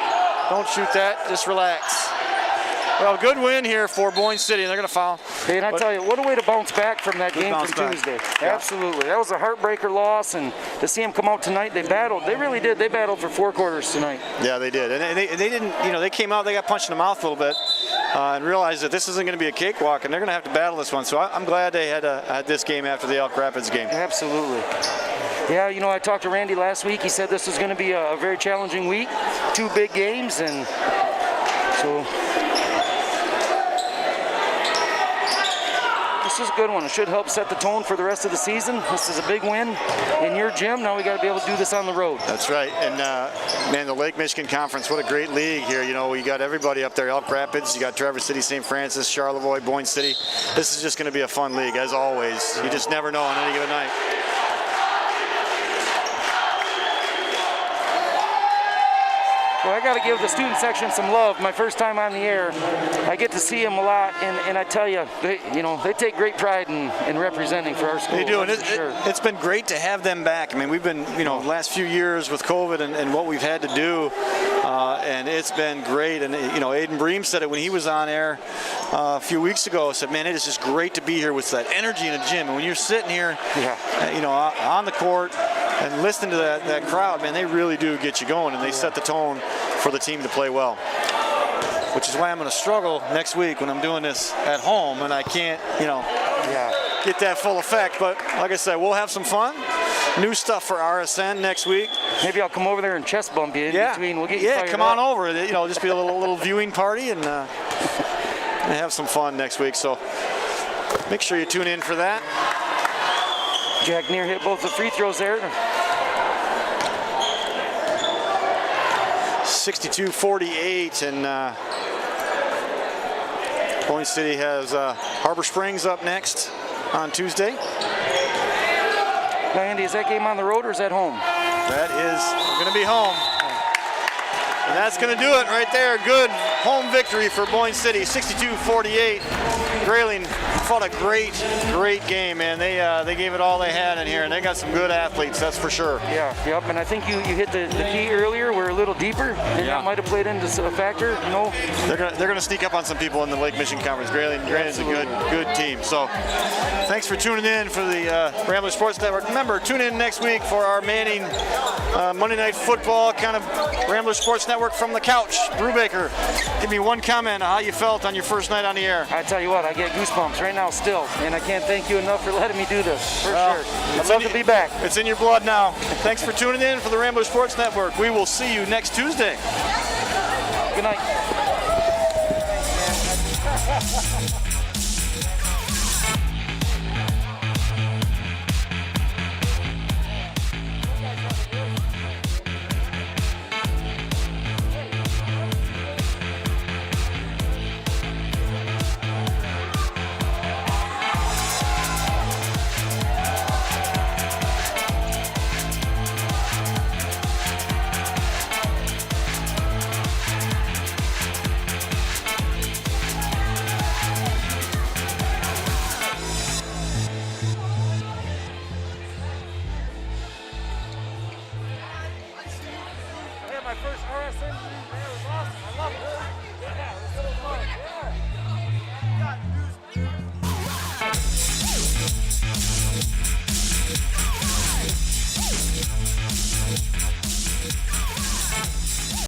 Don't shoot that. Just relax. Well, good win here for Boyne City, and they're going to foul. Hey, and I tell you, what a way to bounce back from that game from Tuesday. Yeah. Absolutely. That was a heartbreaker loss, and to see them come out tonight, they battled. They really did. They battled for 4 quarters tonight. Yeah, they did. And they didn't, they came out, they got punched in the mouth a little bit and realized that this isn't going to be a cakewalk, and they're going to have to battle this one. So I'm glad they had this game after the Elk Rapids game. Absolutely. Yeah, I talked to Randy last week. He said this was going to be a very challenging week. 2 big games, and so this is a good one. It should help set the tone for the rest of the season. This is a big win in your gym. Now we got to be able to do this on the road. That's right. And man, the Lake Michigan Conference, what a great league here. We got everybody up there. Elk Rapids, you got Traverse City, St. Francis, Charlevoix, Boyne City. This is just going to be a fun league, as always. You just never know on any given night. Well, I got to give the student section some love. My first time on the air, I get to see them a lot, and I tell you, they take great pride in representing for our school. They do, and it's been great to have them back. I mean, we've been, last few years with COVID and what we've had to do, and it's been great. And Aiden Bream said it when he was on air a few weeks ago. Said, man, it is just great to be here with that energy in a gym. And when you're sitting here, on the court and listening to that crowd, man, they really do get you going, and they set the tone for the team to play well. Which is why I'm going to struggle next week when I'm doing this at home and I can't, get that full effect. But like I said, we'll have some fun. New stuff for RSN next week. Maybe I'll come over there and chest bump you in between. We'll get you fired come up. on over. Just be a little viewing party and have some fun next week. So make sure you tune in for that. Jack Neer hit both the free throws there. 62-48, and Boyne City has Harbor Springs up next on Tuesday. Now, Andy, is that game on the road or is that home? That is going to be home. And that's going to do it right there. Good home victory for Boyne City, 62-48. Grayling fought a great game, man. They gave it all they had in here, and they got some good athletes, that's for sure. Yeah, yep. And I think you hit the key earlier. We're a little deeper, and that might have played into a factor. They're gonna sneak up on some people in the Lake Michigan Conference. Grayling's a good team. So thanks for tuning in for the Rambler Sports Network. Remember, tune in next week for our Manning Monday Night Football kind of Rambler Sports Network from the couch. Brubaker, give me one comment on how you felt on your first night on the air. I tell you what, I get goosebumps right now still, and I can't thank you enough for letting me do this, for sure. I'd love to be back. It's in your blood now. Thanks for tuning in for the Rambler Sports Network. We will see you next Tuesday. Good night. My first RSN meeting there was awesome. I love it. Yeah, it was so fun. Yeah.